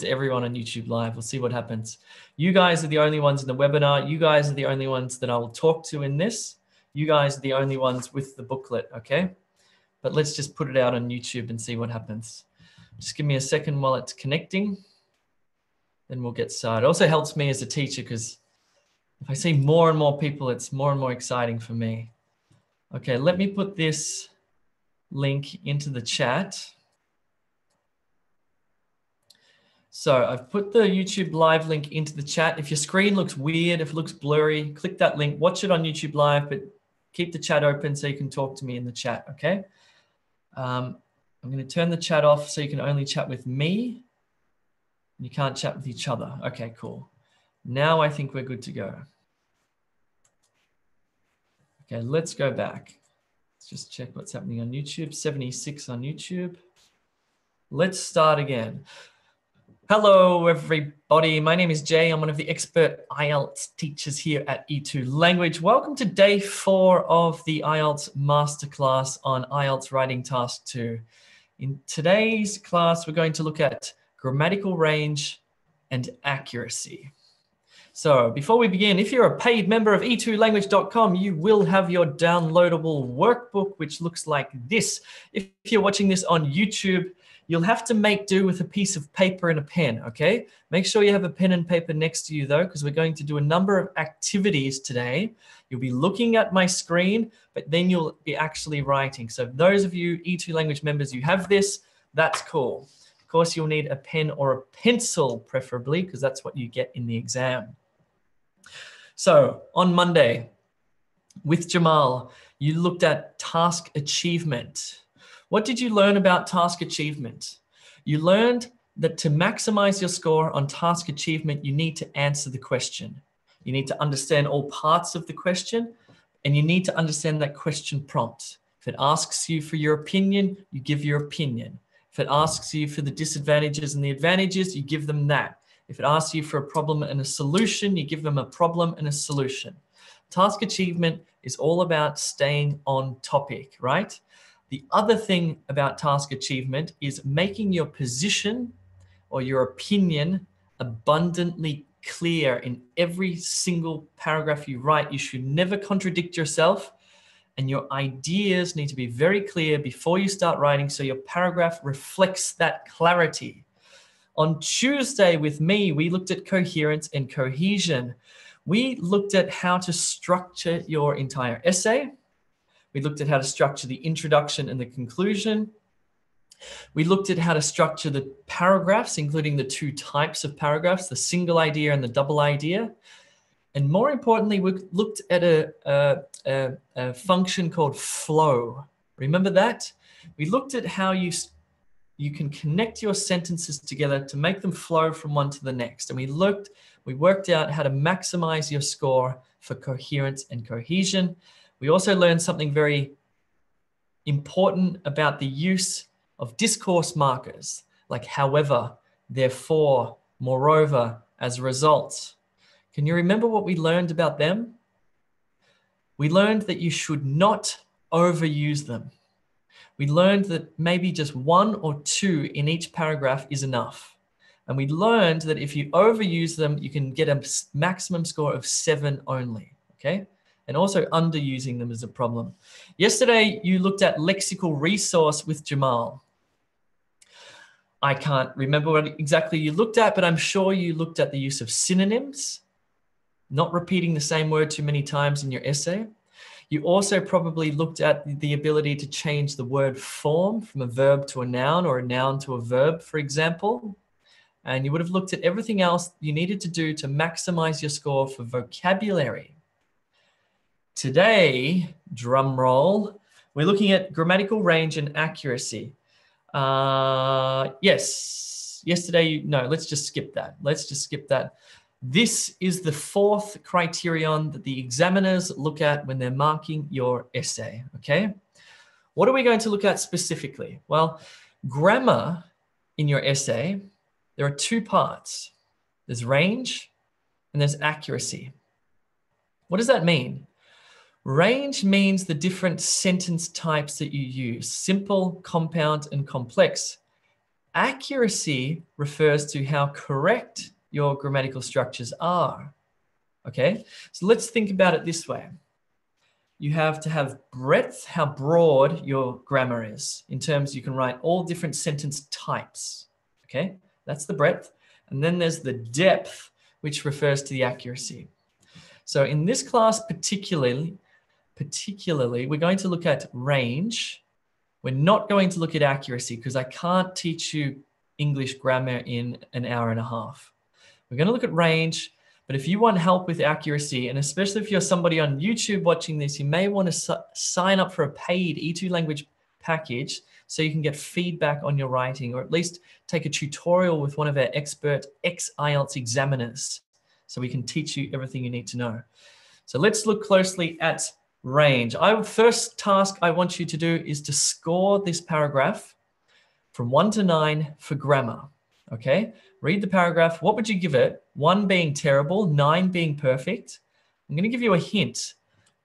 to everyone on YouTube Live. We'll see what happens. You guys are the only ones in the webinar. You guys are the only ones that I will talk to in this. You guys are the only ones with the booklet, okay? But let's just put it out on YouTube and see what happens. Just give me a second while it's connecting. Then we'll get started. It also helps me as a teacher because if I see more and more people, it's more and more exciting for me. Okay, let me put this link into the chat. So I've put the YouTube Live link into the chat. If your screen looks weird, if it looks blurry, click that link, watch it on YouTube Live, but keep the chat open so you can talk to me in the chat, okay? I'm going to turn the chat off so you can only chat with me. You can't chat with each other. Okay, cool. Now I think we're good to go. Okay, let's go back. Let's just check what's happening on YouTube. 76 on YouTube. Let's start again. Hello, everybody. My name is Jay. I'm one of the expert IELTS teachers here at E2Language. Welcome to day 4 of the IELTS Masterclass on IELTS Writing Task 2. In today's class, we're going to look at grammatical range and accuracy. So before we begin, if you're a paid member of E2Language.com, you will have your downloadable workbook, which looks like this. If you're watching this on YouTube, you'll have to make do with a piece of paper and a pen, okay? Make sure you have a pen and paper next to you though, because we're going to do a number of activities today. You'll be looking at my screen, but then you'll be actually writing. So those of you E2Language members, you have this, that's cool. Of course, you'll need a pen or a pencil, preferably, because that's what you get in the exam. So on Monday, with Jamal, you looked at task achievement. What did you learn about task achievement? You learned that to maximize your score on task achievement, you need to answer the question. You need to understand all parts of the question, and you need to understand that question prompt. If it asks you for your opinion, you give your opinion. If it asks you for the disadvantages and the advantages, you give them that. If it asks you for a problem and a solution, you give them a problem and a solution. Task achievement is all about staying on topic, right? The other thing about task achievement is making your position or your opinion abundantly clear in every single paragraph you write. You should never contradict yourself, and your ideas need to be very clear before you start writing so your paragraph reflects that clarity. On Tuesday with me, we looked at coherence and cohesion. We looked at how to structure your entire essay. We looked at how to structure the introduction and the conclusion. We looked at how to structure the paragraphs, including the 2 types of paragraphs, the single idea and the double idea. And more importantly, we looked at a function called flow. Remember that? We looked at how you can connect your sentences together to make them flow from one to the next. And we worked out how to maximize your score for coherence and cohesion. We also learned something very important about the use of discourse markers, like however, therefore, moreover, as a result. Can you remember what we learned about them? We learned that you should not overuse them. We learned that maybe just 1 or 2 in each paragraph is enough. And we learned that if you overuse them, you can get a maximum score of 7 only, okay? And also underusing them is a problem. Yesterday, you looked at lexical resource with Jamal. I can't remember what exactly you looked at, but I'm sure you looked at the use of synonyms, not repeating the same word too many times in your essay. You also probably looked at the ability to change the word form from a verb to a noun or a noun to a verb, for example. And you would have looked at everything else you needed to do to maximize your score for vocabulary. Today, drum roll, we're looking at grammatical range and accuracy. Yes, yesterday, no, let's just skip that. Let's just skip that. This is the 4th criterion that the examiners look at when they're marking your essay, okay? What are we going to look at specifically? Well, grammar in your essay, there are 2 parts. There's range and there's accuracy. What does that mean? Range means the different sentence types that you use, simple, compound, and complex. Accuracy refers to how correct your grammatical structures are. Okay, so let's think about it this way. You have to have breadth, how broad your grammar is. In terms, you can write all different sentence types. Okay, that's the breadth. And then there's the depth, which refers to the accuracy. So in this class particularly, we're going to look at range. We're not going to look at accuracy because I can't teach you English grammar in an hour and a half. We're going to look at range. But if you want help with accuracy, and especially if you're somebody on YouTube watching this, you may want to sign up for a paid E2Language package so you can get feedback on your writing, or at least take a tutorial with one of our expert ex-IELTS examiners so we can teach you everything you need to know. So let's look closely at range. First task I want you to do is to score this paragraph from 1 to 9 for grammar. Okay, read the paragraph. What would you give it? 1 being terrible, 9 being perfect. I'm going to give you a hint.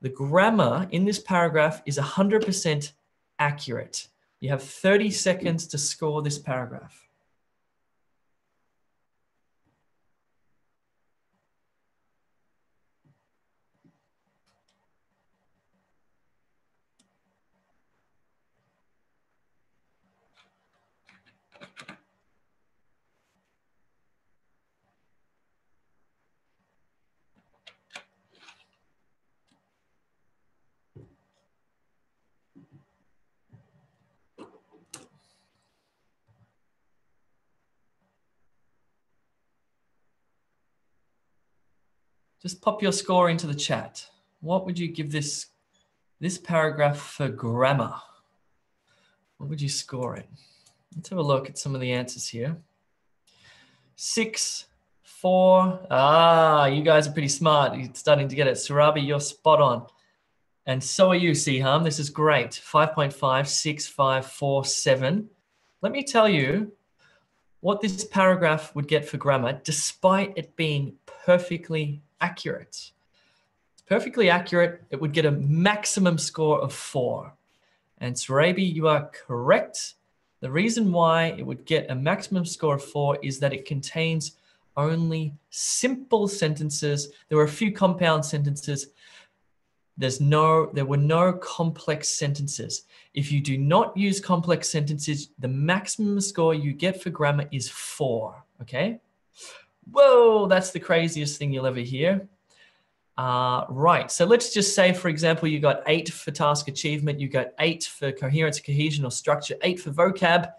The grammar in this paragraph is 100% accurate. You have 30 seconds to score this paragraph. Just pop your score into the chat. What would you give this paragraph for grammar? What would you score it? Let's have a look at some of the answers here. 6, 4. Ah, you guys are pretty smart. You're starting to get it. Surabi, you're spot on. And so are you, Siham. This is great. 5.5, 6, 5, 4, 7. Let me tell you what this paragraph would get for grammar, despite it being perfectly accurate. It's perfectly accurate. It would get a maximum score of 4. And Surabi, you are correct. The reason why it would get a maximum score of 4 is that it contains only simple sentences. There were a few compound sentences. There were no complex sentences. If you do not use complex sentences, the maximum score you get for grammar is 4, okay? Whoa, that's the craziest thing you'll ever hear. Right, so let's just say, for example, you got 8 for task achievement, you got 8 for coherence, cohesion, or structure, 8 for vocab,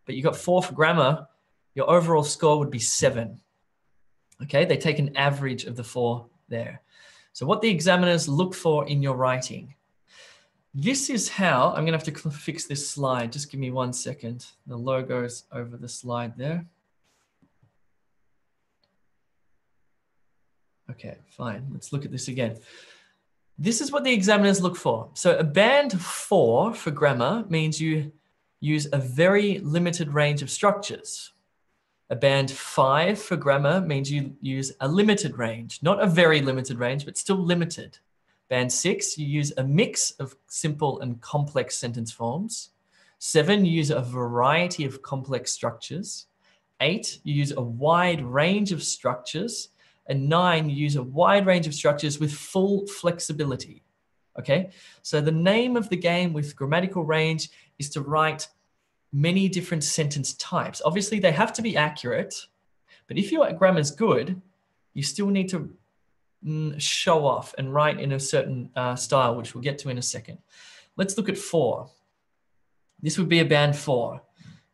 but you got 4 for grammar. Your overall score would be 7. Okay, they take an average of the 4 there. So what the examiners look for in your writing. This is how, I'm gonna have to fix this slide. Just give me 1 second. The logo's over the slide there. Okay, fine. Let's look at this again. This is what the examiners look for. So a band 4 for grammar means you use a very limited range of structures. A band 5 for grammar means you use a limited range, not a very limited range, but still limited. Band 6, you use a mix of simple and complex sentence forms. 7, you use a variety of complex structures. 8, you use a wide range of structures. And 9, you use a wide range of structures with full flexibility. Okay, so the name of the game with grammatical range is to write many different sentence types. Obviously, they have to be accurate, but if your grammar is good, you still need to show off and write in a certain style, which we'll get to in a second. Let's look at 4. This would be a band 4.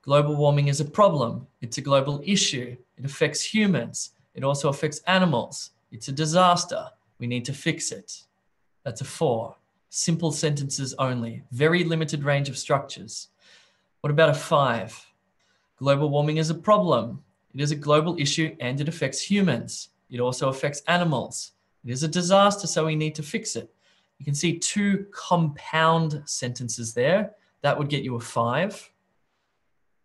Global warming is a problem. It's a global issue. It affects humans. It also affects animals. It's a disaster. We need to fix it. That's a 4. Simple sentences only. Very limited range of structures. What about a 5? Global warming is a problem. It is a global issue and it affects humans. It also affects animals. It is a disaster, so we need to fix it. You can see 2 compound sentences there. That would get you a 5.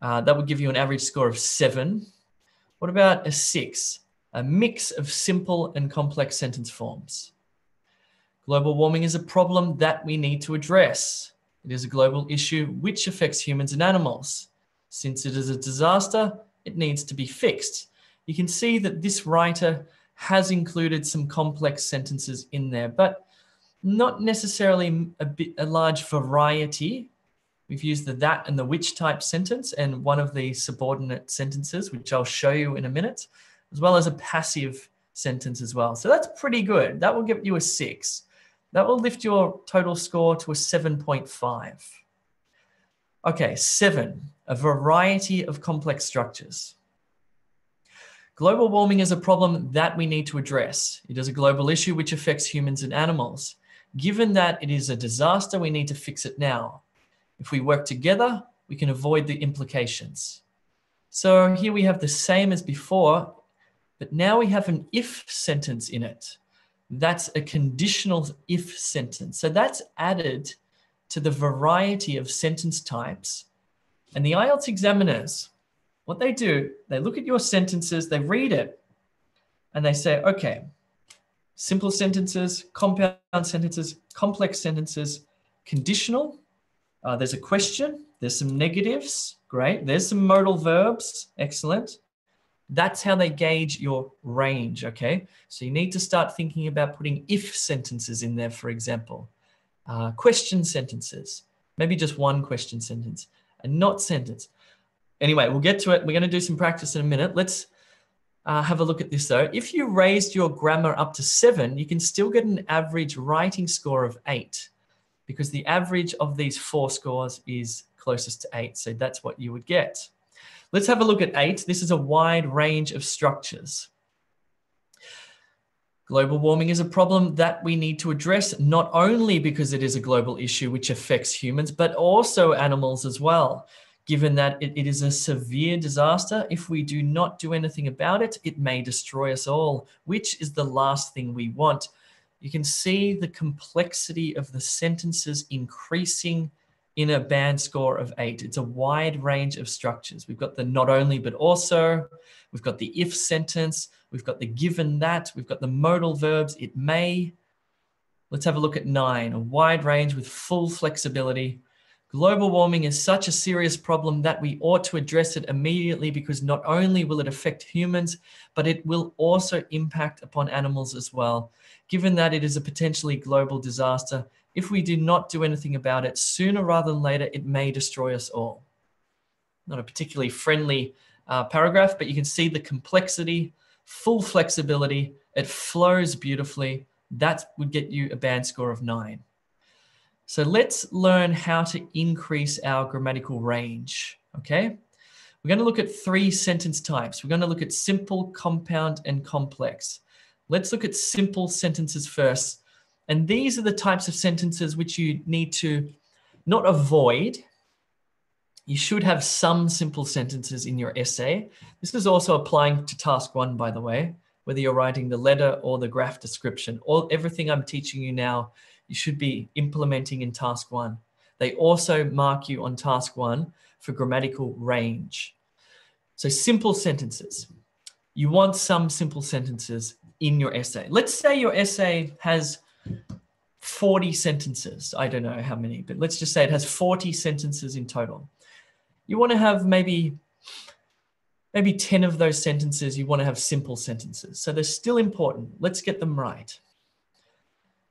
That would give you an average score of 7. What about a 6? A mix of simple and complex sentence forms. Global warming is a problem that we need to address. It is a global issue which affects humans and animals. Since it is a disaster, it needs to be fixed. You can see that this writer has included some complex sentences in there, but not necessarily a large variety. We've used the that and the which type sentence and one of the subordinate sentences, which I'll show you in a minute, as well as a passive sentence as well. So that's pretty good. That will give you a 6. That will lift your total score to a 7.5. Okay, 7, a variety of complex structures. Global warming is a problem that we need to address. It is a global issue which affects humans and animals. Given that it is a disaster, we need to fix it now. If we work together, we can avoid the implications. So here we have the same as before, but now we have an if sentence in it. That's a conditional if sentence. So that's added to the variety of sentence types. And the IELTS examiners, what they do, they look at your sentences, they read it, and they say, okay, simple sentences, compound sentences, complex sentences, conditional. There's a question, there's some negatives, great. There's some modal verbs, excellent. That's how they gauge your range, okay? So you need to start thinking about putting if sentences in there, for example. Question sentences, maybe just one question sentence, a not sentence. Anyway, we'll get to it. We're going to do some practice in a minute. Let's have a look at this though. If you raised your grammar up to 7, you can still get an average writing score of 8 because the average of these 4 scores is closest to 8. So that's what you would get. Let's have a look at 8. This is a wide range of structures. Global warming is a problem that we need to address, not only because it is a global issue which affects humans, but also animals as well. Given that it is a severe disaster, if we do not do anything about it, it may destroy us all, which is the last thing we want. You can see the complexity of the sentences increasing in a band score of 8. It's a wide range of structures. We've got the not only, but also. We've got the if sentence. We've got the given that. We've got the modal verbs, it may. Let's have a look at 9, a wide range with full flexibility. Global warming is such a serious problem that we ought to address it immediately because not only will it affect humans, but it will also impact upon animals as well. Given that it is a potentially global disaster, if we do not do anything about it, sooner rather than later, it may destroy us all. Not a particularly friendly paragraph, but you can see the complexity, full flexibility. It flows beautifully. That would get you a band score of 9. So let's learn how to increase our grammatical range, okay? We're going to look at 3 sentence types. We're going to look at simple, compound, and complex. Let's look at simple sentences first. And these are the types of sentences which you need to not avoid. You should have some simple sentences in your essay. This is also applying to task 1, by the way, whether you're writing the letter or the graph description. Everything I'm teaching you now, you should be implementing in task 1. They also mark you on task 1 for grammatical range. So simple sentences. You want some simple sentences in your essay. Let's say your essay has 40 sentences. I don't know how many, but let's just say it has 40 sentences in total. You want to have maybe 10 of those sentences, you want to have simple sentences. So they're still important. Let's get them right.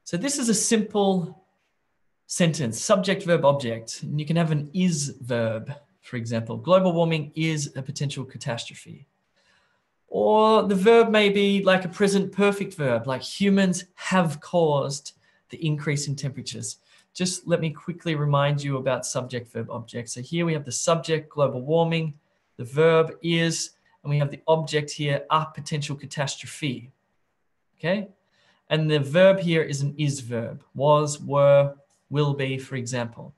So this is a simple sentence, subject, verb, object. And you can have an is verb, for example. Global warming is a potential catastrophe. Or the verb may be like a present perfect verb, like humans have caused the increase in temperatures. Just let me quickly remind you about subject, verb, object. So here we have the subject, global warming, the verb is, and we have the object here, a potential catastrophe, okay? And the verb here is an is verb, was, were, will be, for example.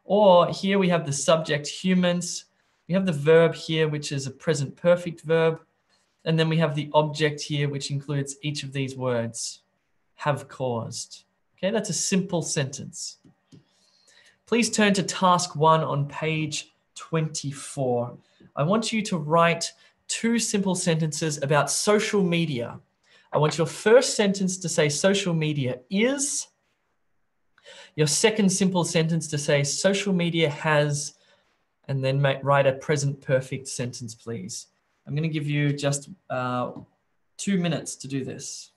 Or here we have the subject, humans. We have the verb here, which is a present perfect verb. And then we have the object here, which includes each of these words, have caused. Okay, that's a simple sentence. Please turn to task 1 on page 24. I want you to write 2 simple sentences about social media. I want your first sentence to say social media is. Your second simple sentence to say social media has, and then write a present perfect sentence, please. I'm going to give you just 2 minutes to do this.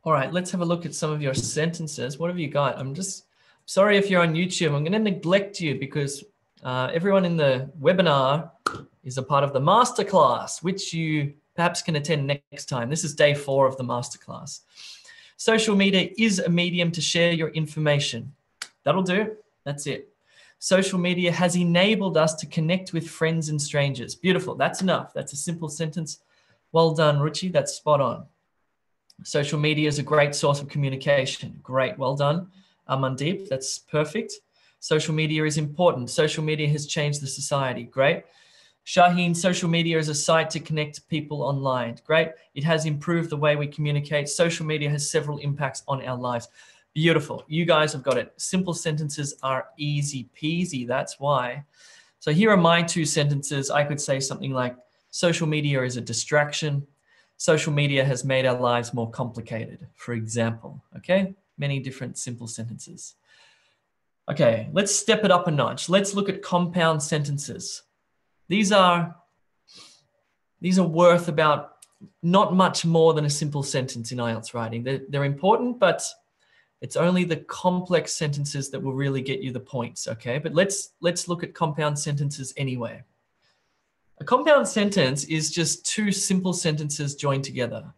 All right, let's have a look at some of your sentences. What have you got? I'm just sorry if you're on YouTube. I'm going to neglect you because everyone in the webinar is a part of the masterclass, which you perhaps can attend next time. This is day 4 of the masterclass. Social media is a medium to share your information. That'll do. That's it. Social media has enabled us to connect with friends and strangers. Beautiful. That's enough. That's a simple sentence. Well done, Ruchi. That's spot on. Social media is a great source of communication. Great, well done. Amandeep, that's perfect. Social media is important. Social media has changed the society. Great. Shaheen, social media is a site to connect people online. Great. It has improved the way we communicate. Social media has several impacts on our lives. Beautiful. You guys have got it. Simple sentences are easy peasy. That's why. So here are my 2 sentences. I could say something like, social media is a distraction. Social media has made our lives more complicated, for example. Okay, many different simple sentences. Okay, let's step it up a notch. Let's look at compound sentences. These are worth about not much more than a simple sentence in IELTS writing. They're important, but it's only the complex sentences that will really get you the points, okay? But let's look at compound sentences anyway. A compound sentence is just 2 simple sentences joined together.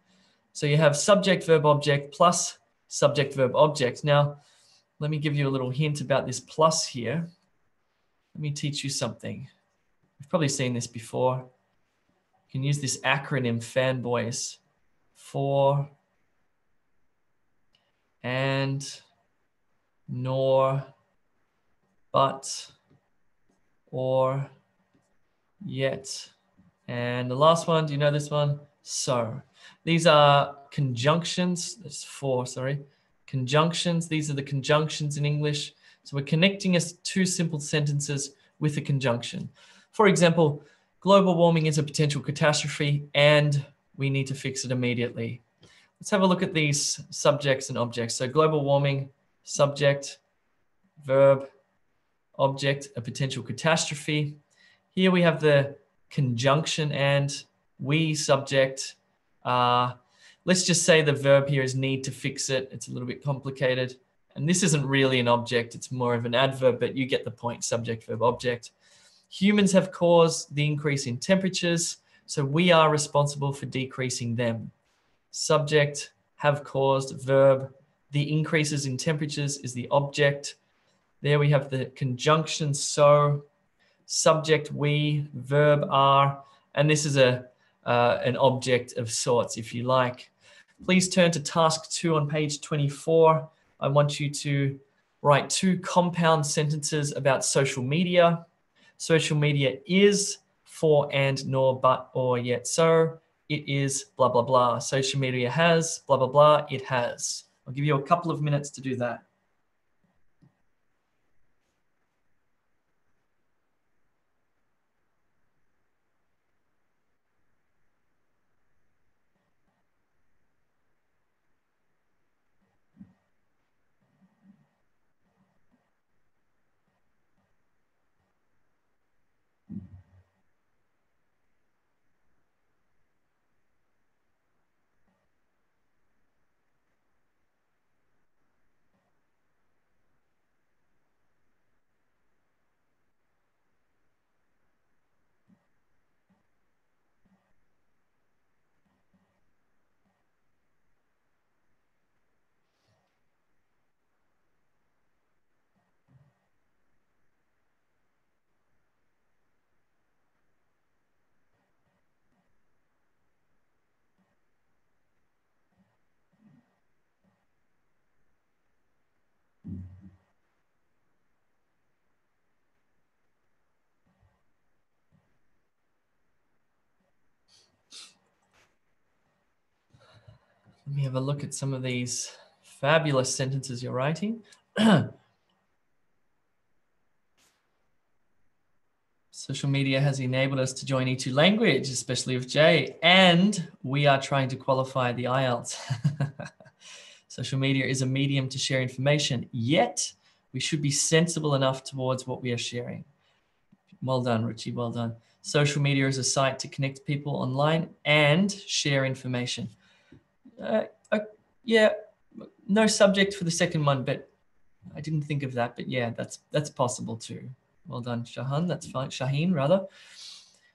So you have subject, verb, object plus subject, verb, object. Now, let me give you a little hint about this plus here. Let me teach you something. You've probably seen this before. You can use this acronym, fanboys, for, and, nor, but, or, yet. And the last one, do you know this one? So. These are conjunctions. That's 4, sorry. Conjunctions. These are the conjunctions in English. So we're connecting us 2 simple sentences with a conjunction. For example, global warming is a potential catastrophe and we need to fix it immediately. Let's have a look at these subjects and objects. So global warming, subject, verb, object, a potential catastrophe. Here we have the conjunction and, we, subject. Let's just say the verb here is need to fix it. It's a little bit complicated. And this isn't really an object. It's more of an adverb, but you get the point, subject, verb, object. Humans have caused the increase in temperatures, so we are responsible for decreasing them. Subject, have caused, verb. The increases in temperatures is the object. There we have the conjunction so, subject we, verb are, and this is an object of sorts, if you like. Please turn to task 2 on page 24. I want you to write 2 compound sentences about social media. Social media is for, and, nor, but, or, yet, so. It is blah, blah, blah. Social media has blah, blah, blah. It has. I'll give you a couple of minutes to do that. Let me have a look at some of these fabulous sentences you're writing. Social media has enabled us to join E2Language, especially with Jay, and we are trying to qualify the IELTS. Social media is a medium to share information, yet we should be sensible enough towards what we are sharing. Well done, Richie, well done. Social media is a site to connect people online and share information. Yeah, no subject for the second one, but I didn't think of that, but yeah, that's possible too. Well done, Shahan, that's fine, Shaheen rather.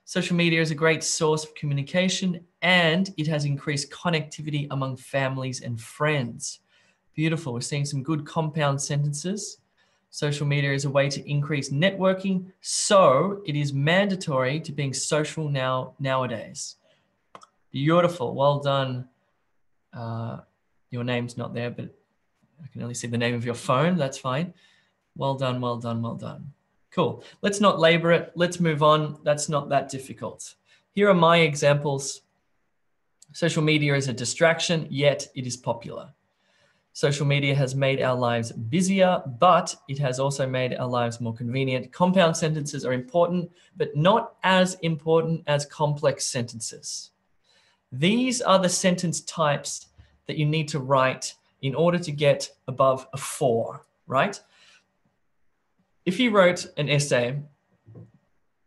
Social media is a great source of communication and it has increased connectivity among families and friends. Beautiful, we're seeing some good compound sentences. Social media is a way to increase networking, so it is mandatory to being social nowadays. Beautiful, well done. Your name's not there, but I can only see the name of your phone, that's fine. Well done, well done, well done. Cool. Let's not labor it. Let's move on. That's not that difficult. Here are my examples. Social media is a distraction, yet it is popular. Social media has made our lives busier, but it has also made our lives more convenient. Compound sentences are important, but not as important as complex sentences. These are the sentence types that you need to write in order to get above a 4, right? If you wrote an essay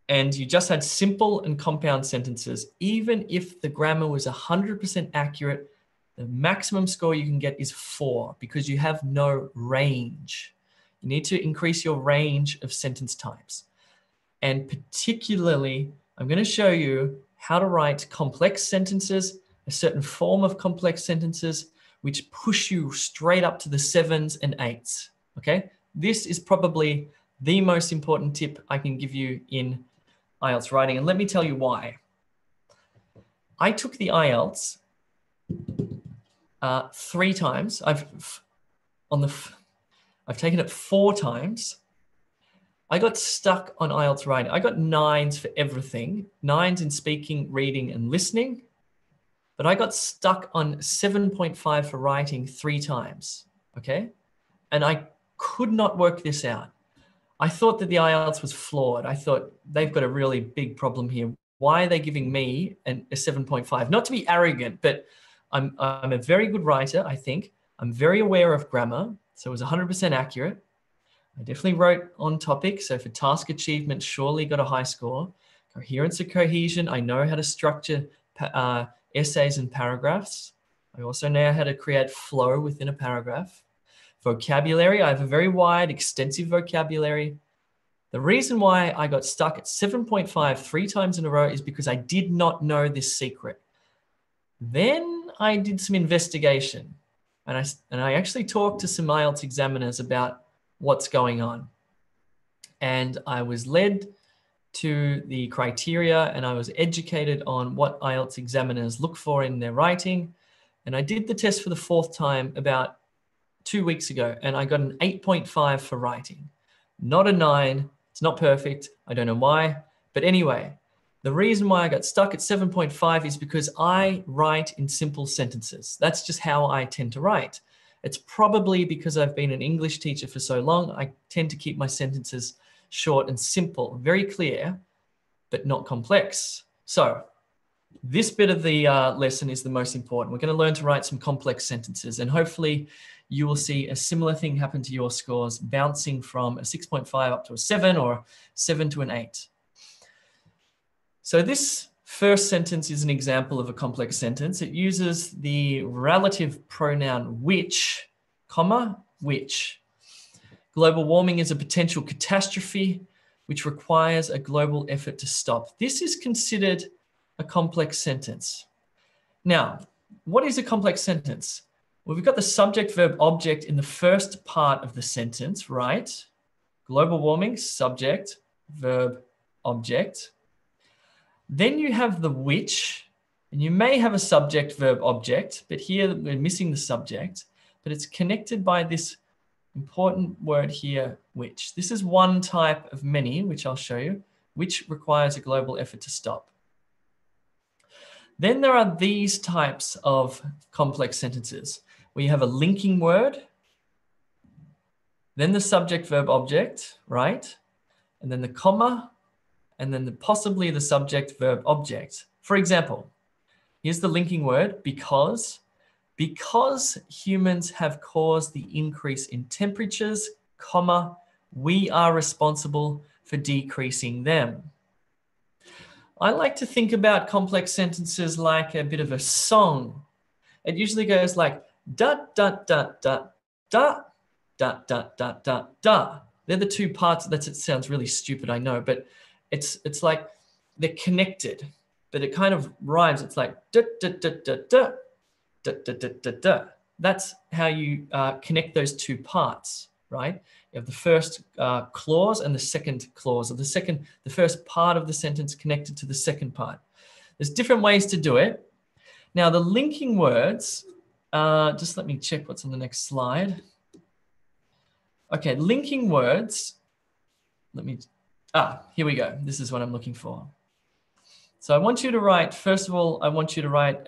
and you just had simple and compound sentences, even if the grammar was 100% accurate, the maximum score you can get is 4 because you have no range. You need to increase your range of sentence types. And particularly, I'm going to show you how to write complex sentences, a certain form of complex sentences, which push you straight up to the 7s and 8s, okay? This is probably the most important tip I can give you in IELTS writing. And let me tell you why. I took the IELTS 3 times. I've taken it 4 times. I got stuck on IELTS writing. I got 9s for everything. 9s in speaking, reading, and listening. But I got stuck on 7.5 for writing 3 times, okay? And I could not work this out. I thought that the IELTS was flawed. I thought they've got a really big problem here. Why are they giving me a 7.5? Not to be arrogant, but I'm a very good writer, I think. I'm very aware of grammar, so it was 100% accurate. I definitely wrote on topic, so for task achievement, surely got a high score. Coherence and cohesion, I know how to structure essays and paragraphs. I also know how to create flow within a paragraph. Vocabulary, I have a very wide, extensive vocabulary. The reason why I got stuck at 7.5 3 times in a row is because I did not know this secret. Then I did some investigation and I actually talked to some IELTS examiners about what's going on. And I was led to the criteria and I was educated on what IELTS examiners look for in their writing. And I did the test for the 4th time about 2 weeks ago, and I got an 8.5 for writing, not a 9. It's not perfect. I don't know why. But anyway, the reason why I got stuck at 7.5 is because I write in simple sentences. That's just how I tend to write. It's probably because I've been an English teacher for so long, I tend to keep my sentences short and simple, very clear, but not complex. So this bit of the lesson is the most important. We're going to learn to write some complex sentences, and hopefully you will see a similar thing happen to your scores, bouncing from a 6.5 up to a 7 or 7 to an 8. So this first sentence is an example of a complex sentence. It uses the relative pronoun which, comma, which. Global warming is a potential catastrophe which requires a global effort to stop. This is considered a complex sentence. Now, what is a complex sentence? Well, we've got the subject, verb, object in the first part of the sentence, right? Global warming, subject, verb, object. Then you have the which, and you may have a subject, verb, object, but here we're missing the subject, but it's connected by this important word here, which. This is one type of many, which I'll show you, which requires a global effort to stop. Then there are these types of complex sentences where you have a linking word, then the subject, verb, object, right? And then the comma, and then possibly the subject, verb, object. For example, here's the linking word, because. Because humans have caused the increase in temperatures, comma, we are responsible for decreasing them. I like to think about complex sentences like a bit of a song. It usually goes like da da da da da da da da da da. They're the two parts. It sounds really stupid, I know, but it's like they're connected, but it kind of rhymes. It's like da da da da da da da da da da. That's how you connect those two parts, right? You have the first clause and the second clause, or the first part of the sentence connected to the second part. There's different ways to do it. Now, the linking words, just let me check what's on the next slide. Okay, linking words, here we go. This is what I'm looking for. So I want you to write, first of all, I want you to write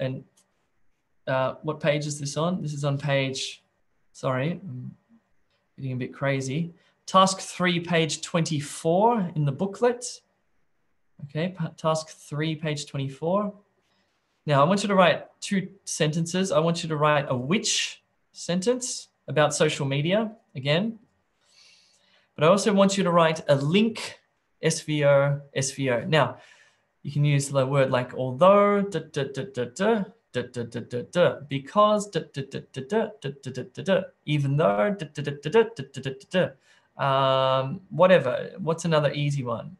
what page is this on? This is on page, sorry, I'm getting a bit crazy. Task 3, page 24 in the booklet. Okay, task 3, page 24. Now I want you to write 2 sentences. I want you to write a which sentence about social media, again. But I also want you to write a link, SVO, SVO. Now, you can use the word like although, da, da, da, da, da. Da, da, da, da, da, because, da, da, da, da, da, da, da, da, da, da, even though, da, da, da, da, da, da, da, da, da. Whatever. What's another easy one?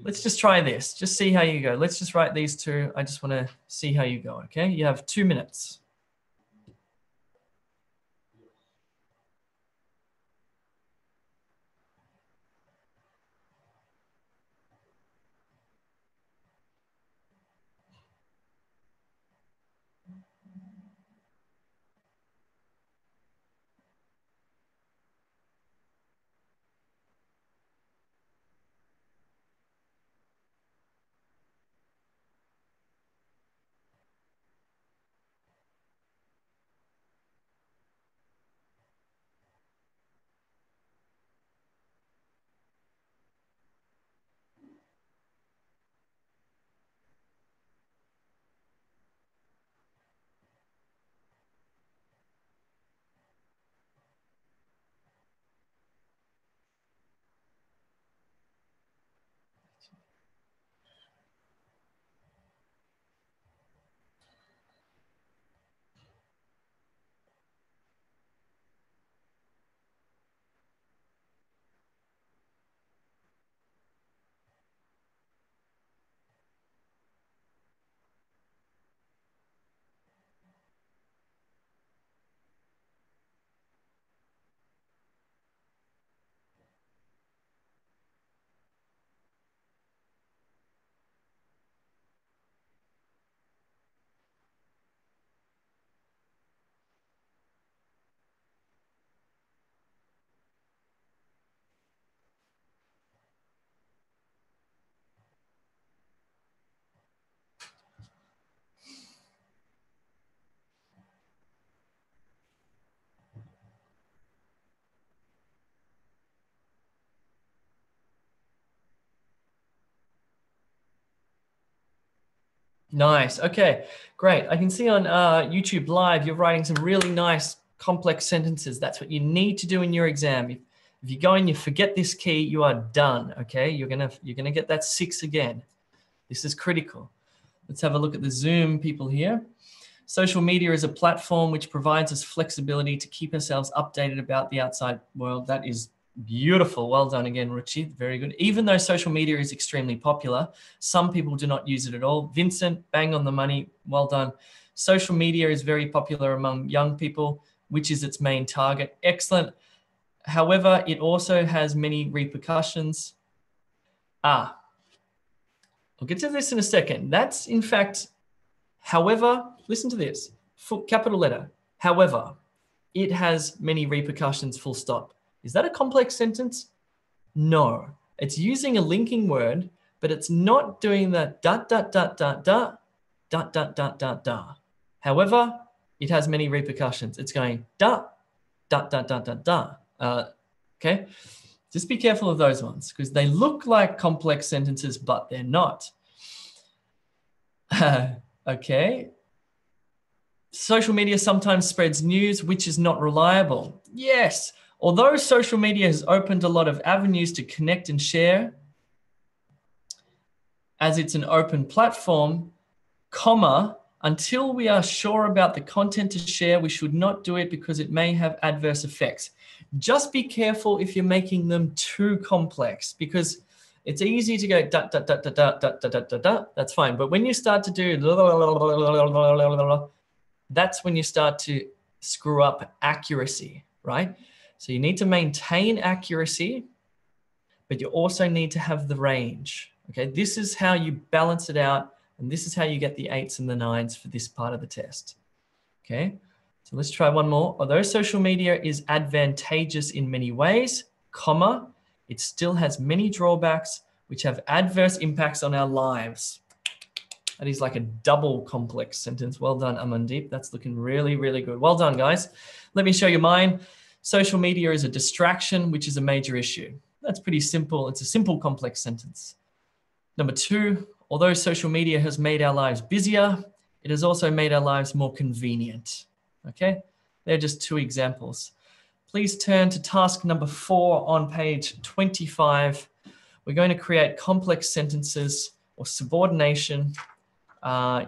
Let's just try this. Just see how you go. Let's just write these 2. I just want to see how you go, okay? You have 2 minutes. Nice. Okay, great. I can see on YouTube Live, you're writing some really nice complex sentences. That's what you need to do in your exam. If you go and you forget this key, you are done. Okay, you're gonna get that 6 again. This is critical. Let's have a look at the Zoom people here. Social media is a platform which provides us flexibility to keep ourselves updated about the outside world. That is beautiful. Well done again, Ruchi. Very good. Even though social media is extremely popular, some people do not use it at all. Vincent, bang on the money. Well done. Social media is very popular among young people, which is its main target. Excellent. However, it also has many repercussions. I'll get to this in a second. That's in fact, however, listen to this, capital letter, however, it has many repercussions, full stop. Is that a complex sentence? No. It's using a linking word, but it's not doing the da, da, da, da, da, da, da, da, da, da. However, it has many repercussions. It's going da, da, da, da, da, da. Okay, just be careful of those ones because they look like complex sentences, but they're not. Okay. Social media sometimes spreads news which is not reliable. Yes, although social media has opened a lot of avenues to connect and share, as it's an open platform, comma, until we are sure about the content to share, we should not do it because it may have adverse effects. Just be careful if you're making them too complex because it's easy to go da da da da da da da da da da. That's fine. But when you start to do that's when you start to screw up accuracy, right? So you need to maintain accuracy, but you also need to have the range. Okay, this is how you balance it out, and this is how you get the 8s and the 9s for this part of the test. Okay, so let's try one more. Although social media is advantageous in many ways, comma, it still has many drawbacks which have adverse impacts on our lives. That is like a double complex sentence. Well done, Amandeep. That's looking really, really good. Well done, guys. Let me show you mine. Social media is a distraction, which is a major issue. That's pretty simple. It's a simple complex sentence. Number 2, although social media has made our lives busier, it has also made our lives more convenient. Okay, they're just 2 examples. Please turn to task number 4 on page 25. We're going to create complex sentences or subordination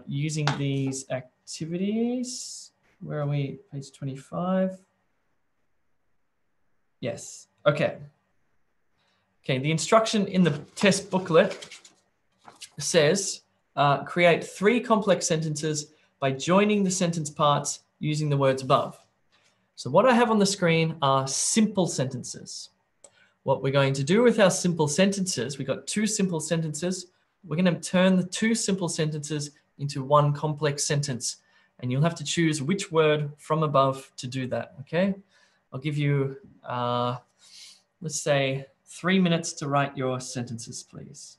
using these activities. Where are we? Page 25. Yes. Okay. Okay, the instruction in the test booklet says create 3 complex sentences by joining the sentence parts using the words above. So what I have on the screen are simple sentences. What we're going to do with our simple sentences, we've got 2 simple sentences. We're going to turn the 2 simple sentences into 1 complex sentence. And you'll have to choose which word from above to do that, okay? I'll give you, let's say, 3 minutes to write your sentences, please.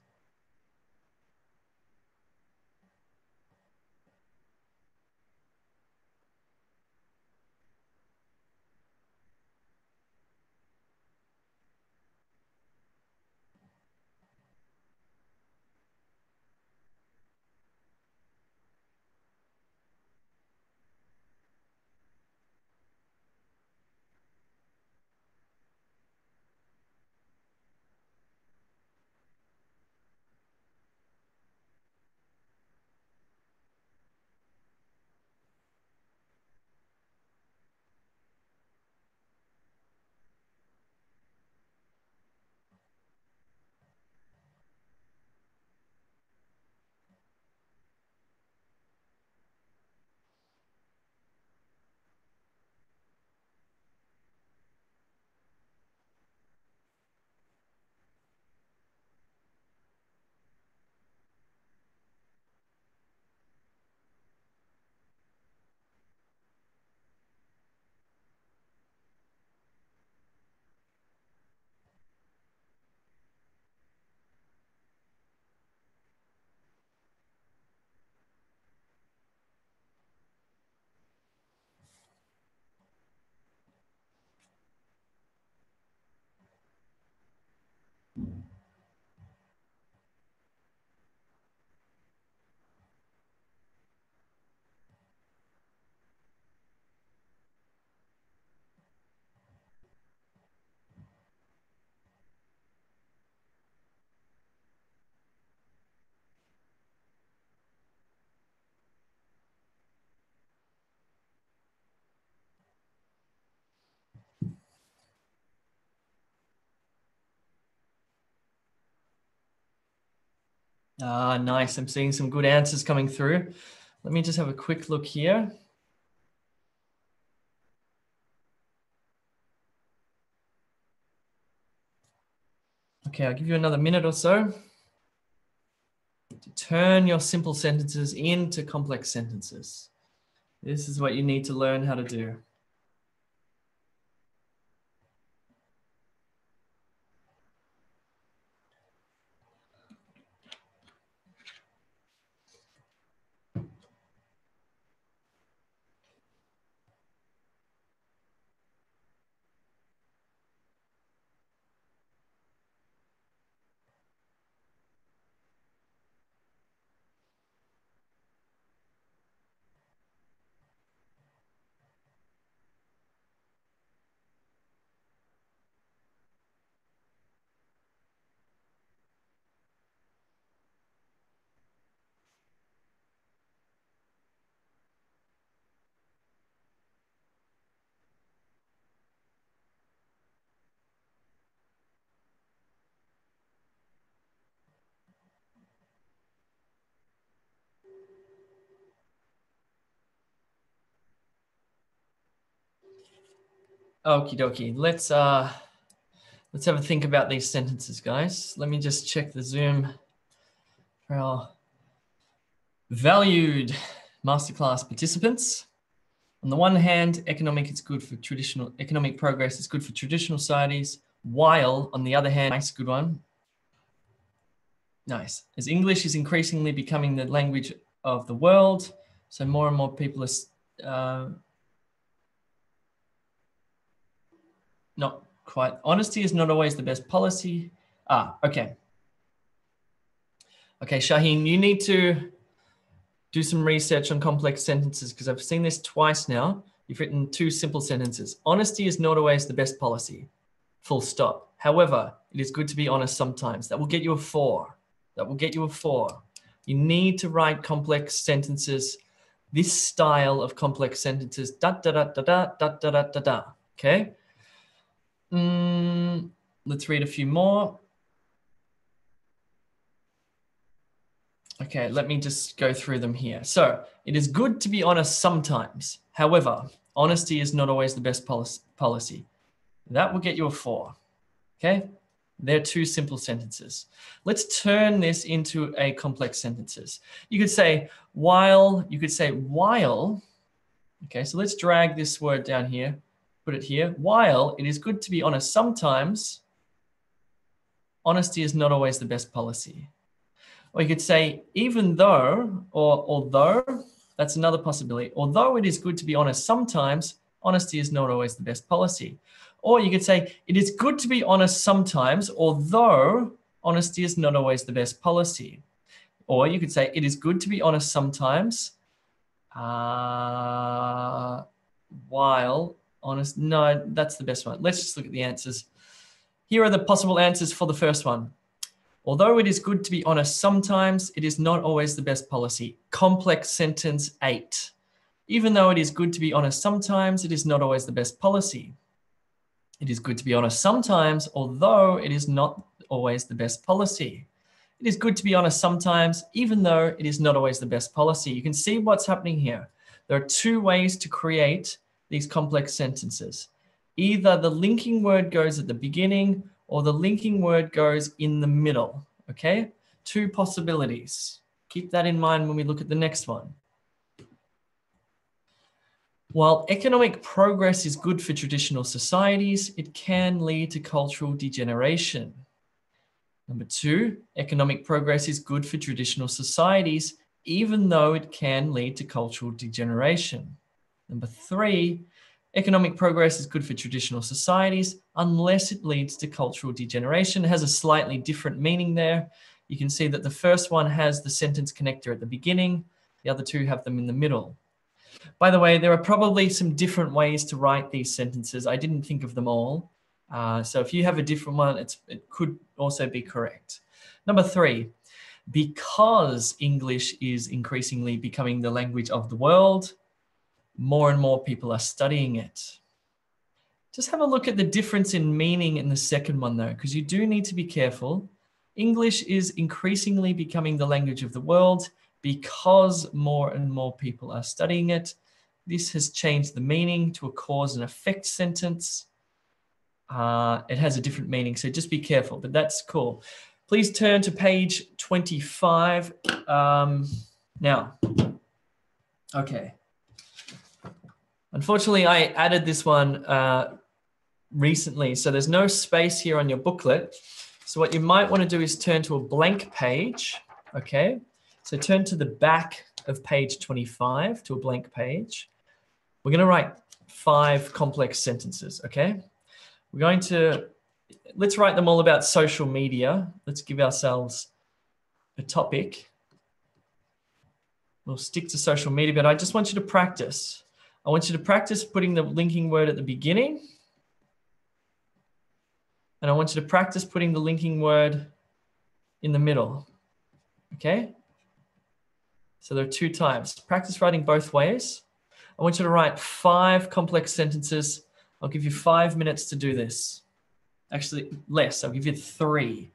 Nice. I'm seeing some good answers coming through. Let me just have a quick look here. Okay, I'll give you another minute or so to turn your simple sentences into complex sentences. This is what you need to learn how to do. Okie dokie. Let's have a think about these sentences, guys. Let me just check the Zoom for our valued masterclass participants. On the one hand, economic progress is good for traditional societies, while on the other hand, nice, good one. Nice. As English is increasingly becoming the language of the world, so more and more people are not quite. Honesty is not always the best policy. Okay. Okay, Shaheen, you need to do some research on complex sentences because I've seen this twice now. You've written two simple sentences. Honesty is not always the best policy. Full stop. However, it is good to be honest sometimes. That will get you a 4. That will get you a 4. You need to write complex sentences, this style of complex sentences, da da da da da da da da da da. Okay? Let's read a few more. Okay, let me just go through them here. So, it is good to be honest sometimes. However, honesty is not always the best policy. That will get you a 4. Okay? They're two simple sentences. Let's turn this into a complex sentences. You could say while, okay, so let's drag this word down here, put it here. While it is good to be honest sometimes, honesty is not always the best policy. Or you could say even though, or although, that's another possibility. Although it is good to be honest sometimes, honesty is not always the best policy. Or you could say, it is good to be honest sometimes, although honesty is not always the best policy. Or you could say, it is good to be honest sometimes, while honest. No, that's the best one. Let's just look at the answers. Here are the possible answers for the first one. Although it is good to be honest sometimes, it is not always the best policy. Complex sentence 8. Even though it is good to be honest sometimes, it is not always the best policy. It is good to be honest sometimes, although it is not always the best policy. It is good to be honest sometimes, even though it is not always the best policy. You can see what's happening here. There are two ways to create these complex sentences. Either the linking word goes at the beginning or the linking word goes in the middle, okay? Two possibilities. Keep that in mind when we look at the next one. While economic progress is good for traditional societies, it can lead to cultural degeneration. Number 2, economic progress is good for traditional societies, even though it can lead to cultural degeneration. Number 3, economic progress is good for traditional societies unless it leads to cultural degeneration. It has a slightly different meaning there. You can see that the first one has the sentence connector at the beginning. The other two have them in the middle. By the way, there are probably some different ways to write these sentences. I didn't think of them all. So if you have a different one, it could also be correct. Number 3, because English is increasingly becoming the language of the world, more and more people are studying it. Just have a look at the difference in meaning in the second one though, because you do need to be careful. English is increasingly becoming the language of the world because more and more people are studying it. This has changed the meaning to a cause and effect sentence. It has a different meaning, so just be careful, but that's cool. Please turn to page 25. Now, okay. Unfortunately, I added this one recently, so there's no space here on your booklet. So what you might want to do is turn to a blank page, okay? So turn to the back of page 25 to a blank page. We're going to write 5 complex sentences, okay? We're going to, let's write them all about social media. Let's give ourselves a topic. We'll stick to social media, but I just want you to practice. I want you to practice putting the linking word at the beginning. And I want you to practice putting the linking word in the middle, okay? So there are 2 types. Practice writing both ways. I want you to write 5 complex sentences. I'll give you 5 minutes to do this. Actually, less. I'll give you 3.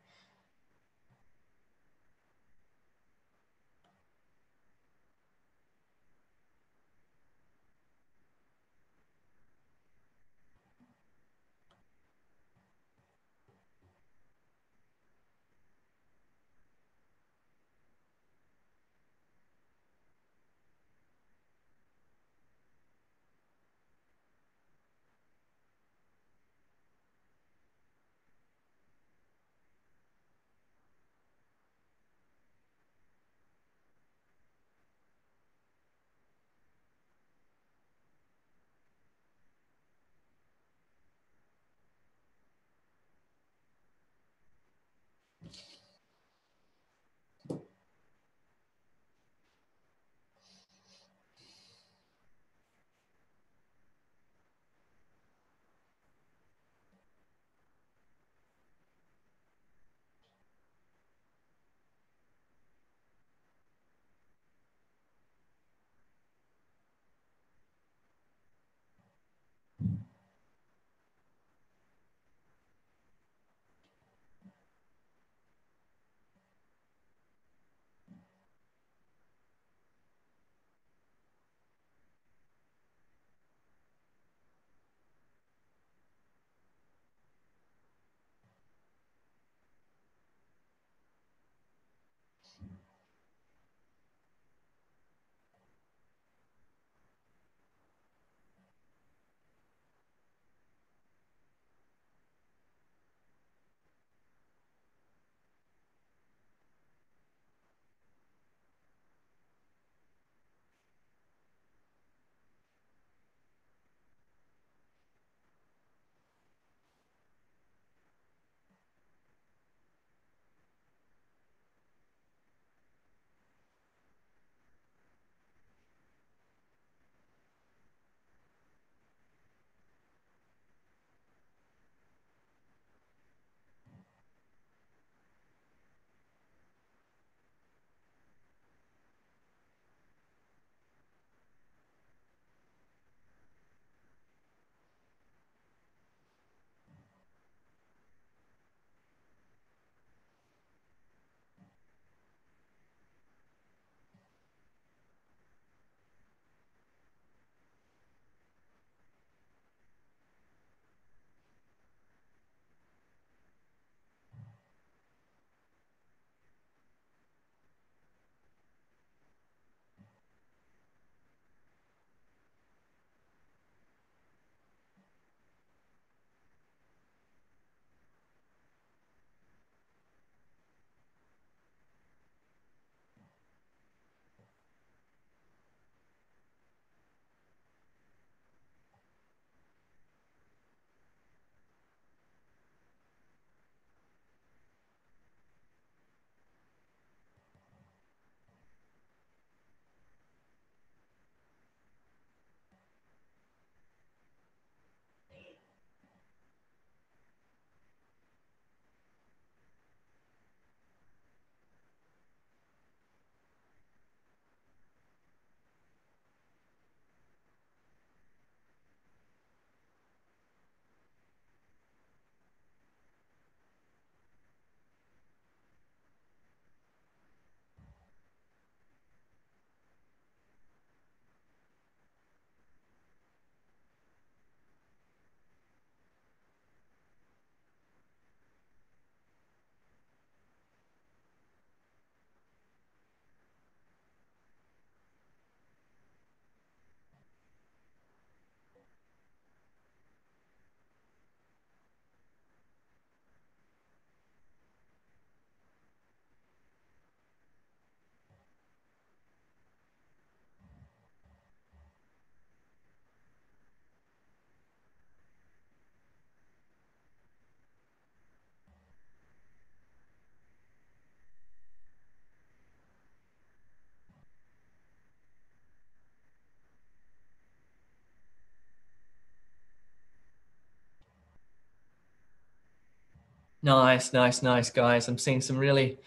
Nice, nice, nice, guys. I'm seeing some really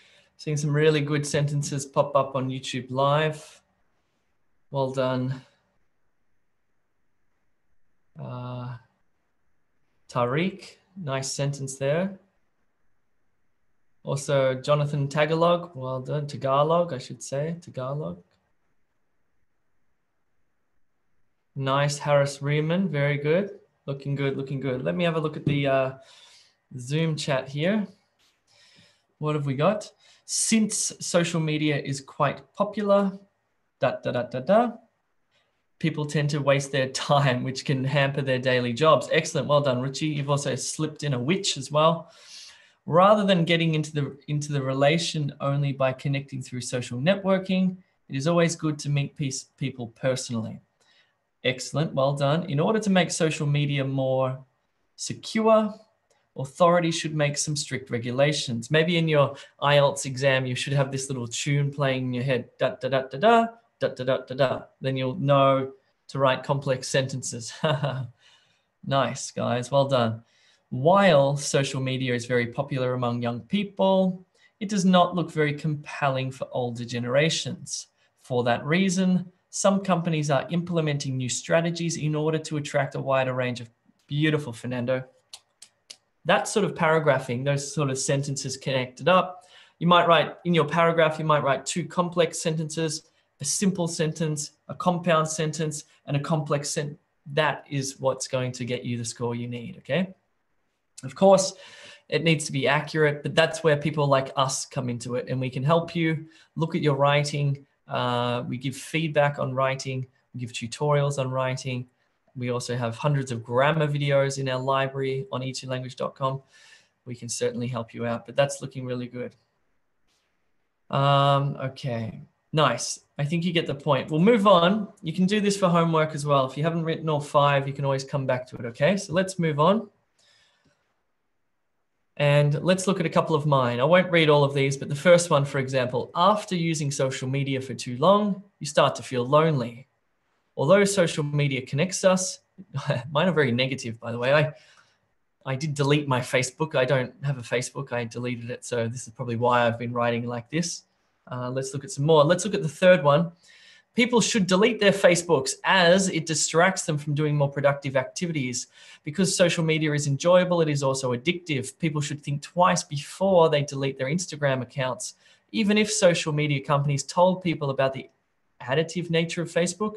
good sentences pop up on YouTube Live. Well done. Tariq, nice sentence there. Also, Jonathan Tagalog, well done. Tagalog, I should say, Tagalog. Nice, Harris Riemann, very good. Looking good, looking good. Let me have a look at the Zoom chat here. What have we got? Since social media is quite popular, people tend to waste their time, which can hamper their daily jobs. Excellent, well done, Richie. You've also slipped in a which as well. Rather than getting into the relation only by connecting through social networking, it is always good to meet people personally. Excellent, well done. In order to make social media more secure, authorities should make some strict regulations. Maybe in your IELTS exam, you should have this little tune playing in your head, da da da da da, da da da da da. Then you'll know to write complex sentences. Nice, guys, well done. While social media is very popular among young people, it does not look very compelling for older generations. For that reason, some companies are implementing new strategies in order to attract a wider range of beautiful, Fernando. That sort of paragraphing, those sort of sentences connected up. You might write in your paragraph, you might write two complex sentences, a simple sentence, a compound sentence, and a complex sentence. That is what's going to get you the score you need, okay? Of course, it needs to be accurate, but that's where people like us come into it, and we can help you look at your writing. We give feedback on writing. We give tutorials on writing. We also have hundreds of grammar videos in our library on E2Language.com. We can certainly help you out, but that's looking really good. Okay, nice. I think you get the point. We'll move on. You can do this for homework as well. If you haven't written all 5, you can always come back to it, okay? So let's move on. And let's look at a couple of mine. I won't read all of these, but the first one, for example, after using social media for too long, you start to feel lonely. Although social media connects us, mine are very negative, by the way. I did delete my Facebook. I don't have a Facebook. I deleted it. So this is probably why I've been writing like this. Let's look at some more. Let's look at the third one. People should delete their Facebooks as it distracts them from doing more productive activities. Because social media is enjoyable, it is also addictive. People should think twice before they delete their Instagram accounts. Even if social media companies told people about the addictive nature of Facebook,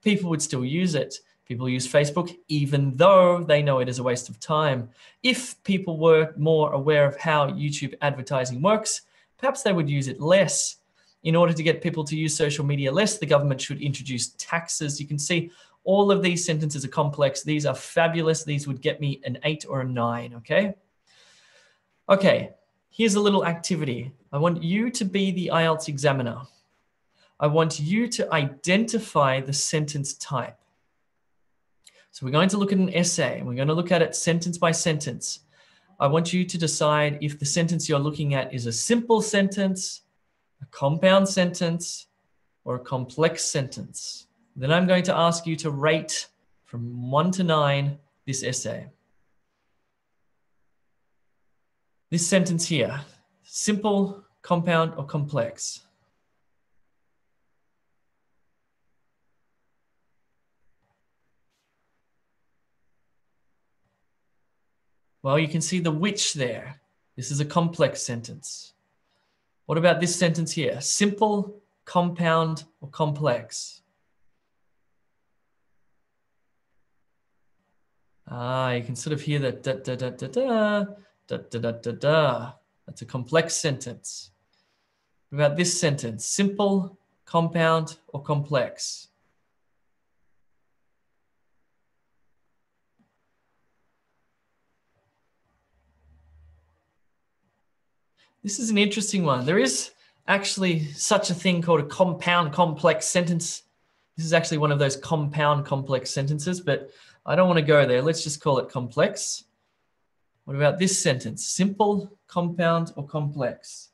people would still use it. People use Facebook even though they know it is a waste of time. If people were more aware of how YouTube advertising works, perhaps they would use it less. In order to get people to use social media less, the government should introduce taxes. You can see all of these sentences are complex. These are fabulous. These would get me an 8 or a 9, okay? Okay, here's a little activity. I want you to be the IELTS examiner. I want you to identify the sentence type. So we're going to look at an essay, and we're going to look at it sentence by sentence. I want you to decide if the sentence you're looking at is a simple sentence, a compound sentence, or a complex sentence. Then I'm going to ask you to rate from 1 to 9 this essay. This sentence here, simple, compound, or complex? Well, you can see the which there. This is a complex sentence. What about this sentence here? Simple, compound, or complex? You can sort of hear that da da da da da da da da da da. That's a complex sentence. What about this sentence? Simple, compound, or complex? This is an interesting one. There is actually such a thing called a compound complex sentence. This is actually one of those compound complex sentences, but I don't want to go there. Let's just call it complex. What about this sentence? Simple, compound, or complex?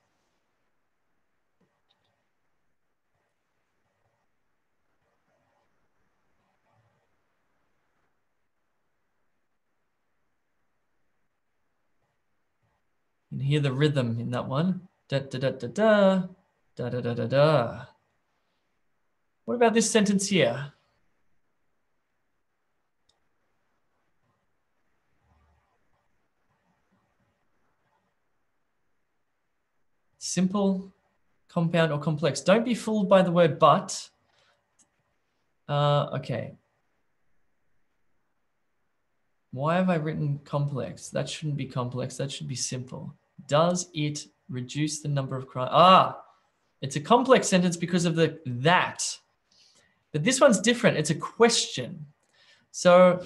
can hear the rhythm in that one. Da da da da da da da da da da. What about this sentence here? Simple, compound, or complex. Don't be fooled by the word but. Okay. Why have I written complex? That shouldn't be complex. That should be simple. Does it reduce the number of crimes? It's a complex sentence because of the that. But this one's different. It's a question. So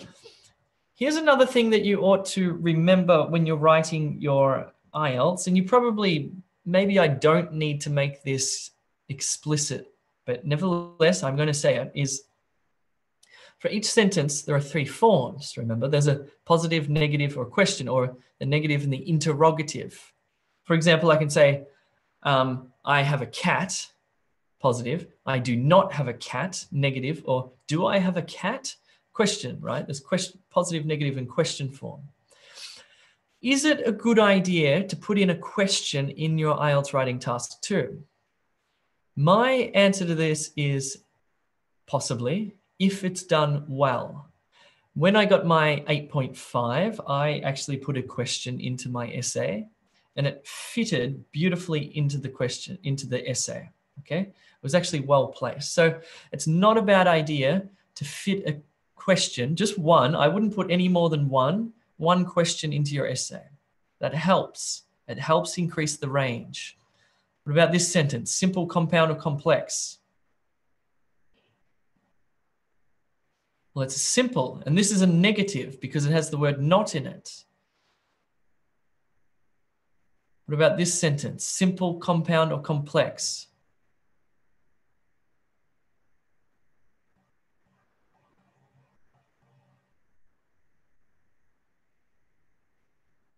here's another thing that you ought to remember when you're writing your IELTS. And you probably, maybe I don't need to make this explicit, but nevertheless, I'm going to say it, is for each sentence, there are three forms. Remember, there's a positive, negative, or question, or the negative and the interrogative. For example, I can say, I have a cat, positive. I do not have a cat, negative. Or do I have a cat? Question, right? There's question, positive, negative, and question form. Is it a good idea to put in a question in your IELTS writing task 2? My answer to this is possibly, if it's done well. When I got my 8.5, I actually put a question into my essay, and it fitted beautifully into the question, into the essay. Okay, it was actually well placed. So it's not a bad idea to fit a question, just one. I wouldn't put any more than one question into your essay. That helps. It helps increase the range. What about this sentence? Simple, compound, or complex? Well, it's simple, and this is a negative because it has the word not in it. What about this sentence? Simple, compound, or complex?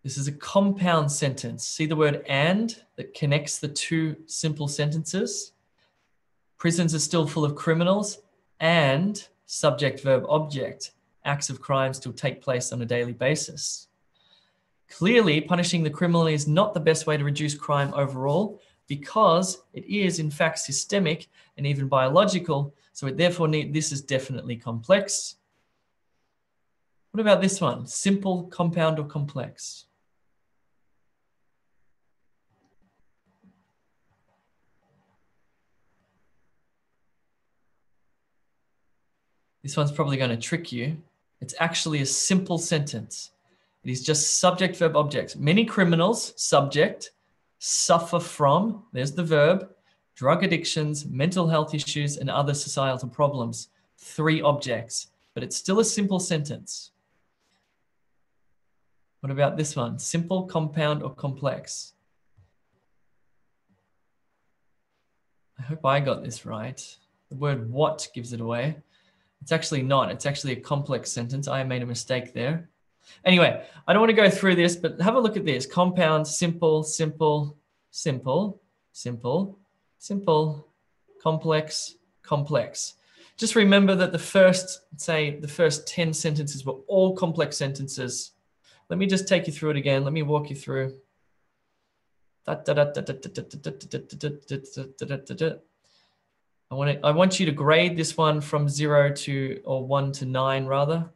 This is a compound sentence. See the word and that connects the two simple sentences? Prisons are still full of criminals, and subject, verb, object. Acts of crime still take place on a daily basis. Clearly, punishing the criminal is not the best way to reduce crime overall, because it is in fact systemic and even biological. So it therefore this is definitely complex. What about this one? Simple, compound, or complex? This one's probably going to trick you. It's actually a simple sentence. It is just subject, verb, object. Many criminals, subject, suffer from, there's the verb, drug addictions, mental health issues, and other societal problems. 3 objects, but it's still a simple sentence. What about this one? Simple, compound, or complex? I hope I got this right. The word what gives it away. It's actually not. It's actually a complex sentence. I made a mistake there. Anyway, I don't want to go through this, but have a look at this. Compound, simple, simple, simple, simple, simple, complex, complex. Just remember that the first 10 sentences were all complex sentences. Let me just take you through it again. Let me walk you through. I want you to grade this one from 0 to, or 1 to 9 rather.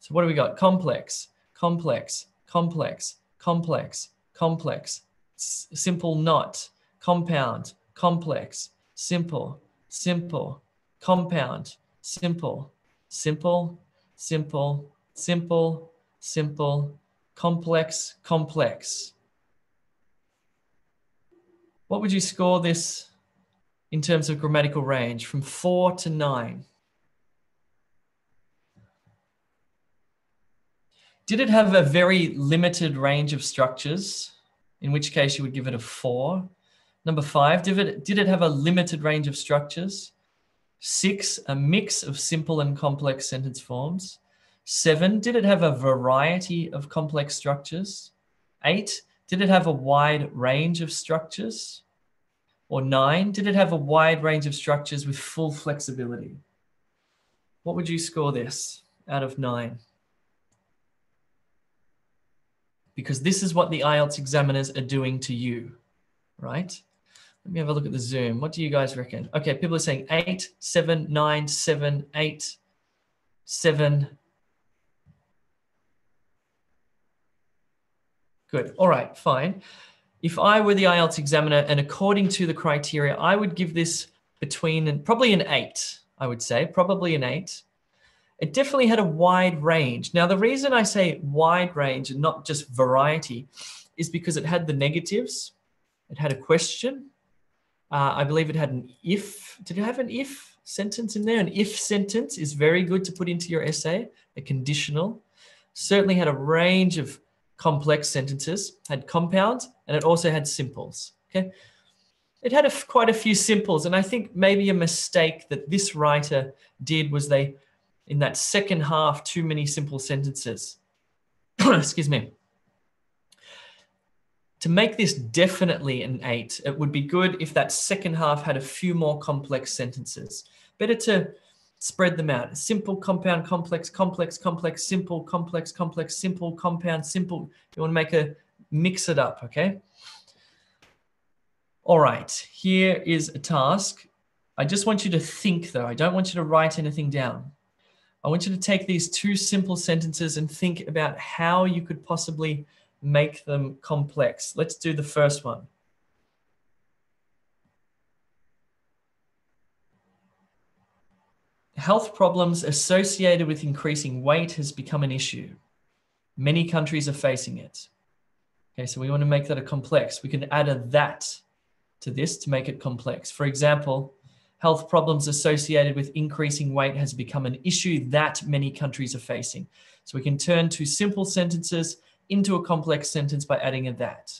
So what do we got? Complex, complex, complex, complex, complex, simple, not, compound, complex, simple, simple, compound, simple, simple, simple, simple, simple, complex, complex. What would you score this in terms of grammatical range from 4 to 9? Did it have a very limited range of structures? In which case you would give it a 4. Number 5, did it have a limited range of structures? 6, a mix of simple and complex sentence forms. 7, did it have a variety of complex structures? 8, did it have a wide range of structures? Or 9, did it have a wide range of structures with full flexibility? What would you score this out of 9? because this is what the IELTS examiners are doing to you, right? Let me have a look at the Zoom. What do you guys reckon? Okay, people are saying 8, 7, 9, 7, 8, 7. Good. All right, fine. If I were the IELTS examiner and according to the criteria, I would give this between probably an 8, I would say, probably an 8. It definitely had a wide range. Now, the reason I say wide range and not just variety is because it had the negatives. It had a question. I believe it had an if. Did it have an if sentence in there? An if sentence is very good to put into your essay, a conditional. Certainly had a range of complex sentences, had compounds, and it also had simples, okay? It had quite a few simples, and I think maybe a mistake that this writer did was they, in that second half, too many simple sentences. Excuse me. To make this definitely an 8, it would be good if that second half had a few more complex sentences. Better to spread them out. Simple, compound, complex, complex, complex, simple, complex, complex, simple, compound, simple. You want to mix it up, okay? All right, here is a task. I just want you to think though. I don't want you to write anything down. I want you to take these 2 simple sentences and think about how you could possibly make them complex. Let's do the first one. Health problems associated with increasing weight has become an issue. Many countries are facing it. Okay, so we want to make that a complex. We can add a that to this to make it complex. For example, health problems associated with increasing weight has become an issue that many countries are facing. So we can turn 2 simple sentences into a complex sentence by adding a that.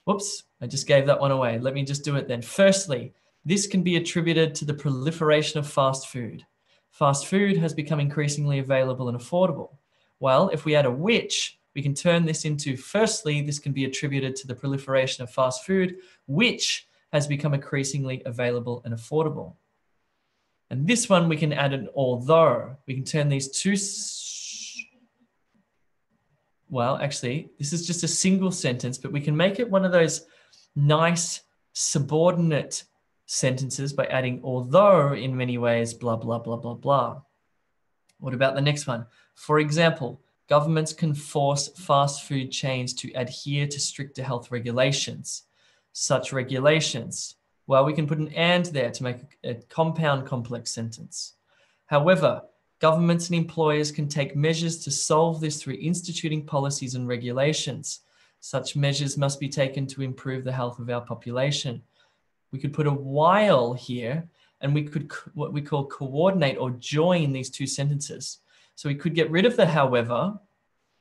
Whoops, I just gave that one away. Let me just do it then. Firstly, this can be attributed to the proliferation of fast food. Fast food has become increasingly available and affordable. Well, if we add a which, we can turn this into, firstly, this can be attributed to the proliferation of fast food, which has become increasingly available and affordable. And this one, we can add an although. We can turn these 2, well, actually, this is just a single sentence, but we can make it one of those nice subordinate sentences by adding although in many ways, blah, blah, blah, blah, blah. What about the next one? For example, governments can force fast food chains to adhere to stricter health regulations. Such regulations, well, we can put an and there to make a compound complex sentence. However, governments and employers can take measures to solve this through instituting policies and regulations. Such measures must be taken to improve the health of our population. We could put a while here, and we could what we call coordinate or join these 2 sentences. So we could get rid of the however,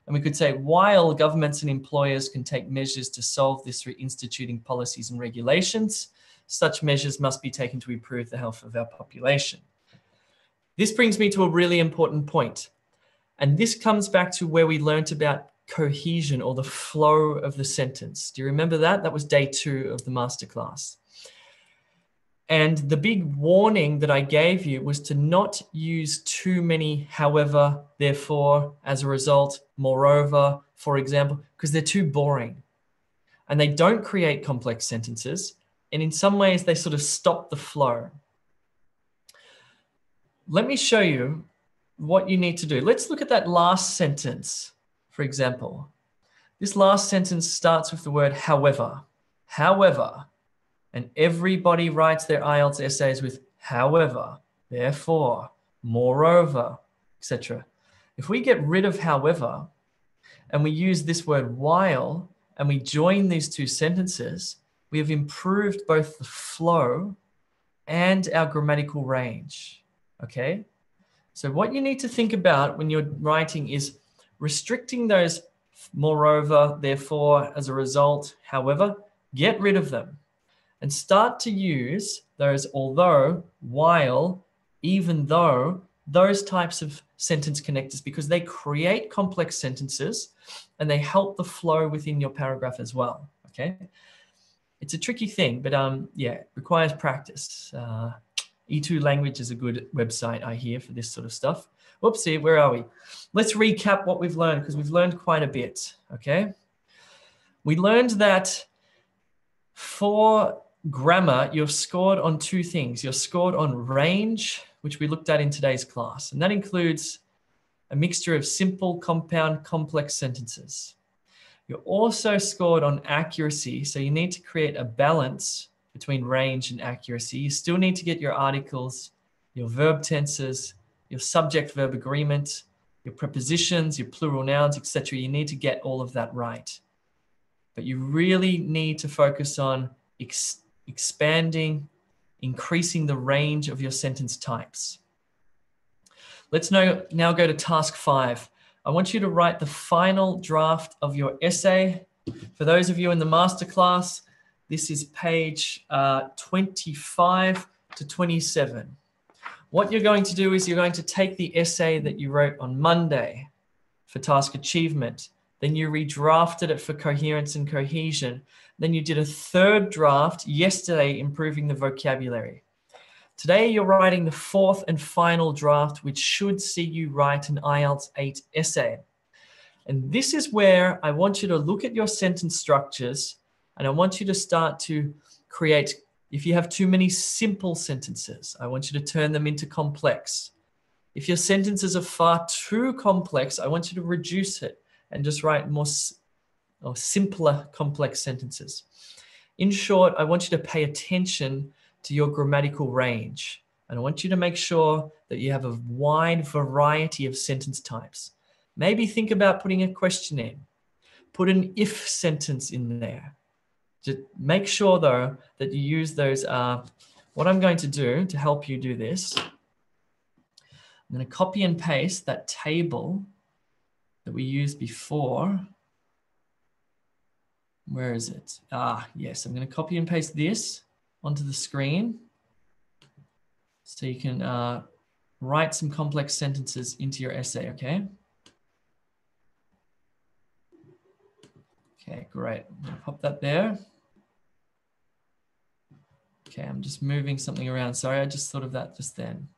and we could say while governments and employers can take measures to solve this through instituting policies and regulations, such measures must be taken to improve the health of our population. This brings me to a really important point. And this comes back to where we learned about cohesion or the flow of the sentence. Do you remember that? That was day 2 of the masterclass. And the big warning that I gave you was to not use too many however, therefore, as a result, moreover, for example, because they're too boring. And they don't create complex sentences. And in some ways, they sort of stop the flow. Let me show you what you need to do. Let's look at that last sentence, for example. This last sentence starts with the word however. However. And everybody writes their IELTS essays with however, therefore, moreover, etc. If we get rid of however, and we use this word while, and we join these 2 sentences, we have improved both the flow and our grammatical range, okay? So what you need to think about when you're writing is restricting those moreover, therefore, as a result, however, get rid of them. And start to use those although, while, even though, those types of sentence connectors because they create complex sentences and they help the flow within your paragraph as well, okay? It's a tricky thing, but yeah, it requires practice. E2Language is a good website, I hear, for this sort of stuff. Whoopsie, where are we? Let's recap what we've learned because we've learned quite a bit, okay? We learned that for grammar, you're scored on two things. You're scored on range, which we looked at in today's class, and that includes a mixture of simple, compound, complex sentences. You're also scored on accuracy, so you need to create a balance between range and accuracy. You still need to get your articles, your verb tenses, your subject-verb agreement, your prepositions, your plural nouns, etc. You need to get all of that right. But you really need to focus on expanding, increasing the range of your sentence types. Let's now go to task 5. I want you to write the final draft of your essay. For those of you in the masterclass, this is page 25 to 27. What you're going to do is you're going to take the essay that you wrote on Monday for task achievement. Then you redrafted it for coherence and cohesion. Then you did a third draft yesterday, improving the vocabulary. Today, you're writing the fourth and final draft, which should see you write an IELTS 8 essay. And this is where I want you to look at your sentence structures, and I want you to start to create, if you have too many simple sentences, I want you to turn them into complex. If your sentences are far too complex, I want you to reduce it and just write more or simpler, complex sentences. In short, I want you to pay attention to your grammatical range. And I want you to make sure that you have a wide variety of sentence types. Maybe think about putting a question in. Put an if sentence in there. Just make sure, though, that you use those. What I'm going to do to help you do this, I'm going to copy and paste that table that we used before. Where is it? Yes, I'm going to copy and paste this onto the screen so you can write some complex sentences into your essay, okay? Okay, great. I'm going to pop that there. Okay, I'm just moving something around. Sorry, I just thought of that just then.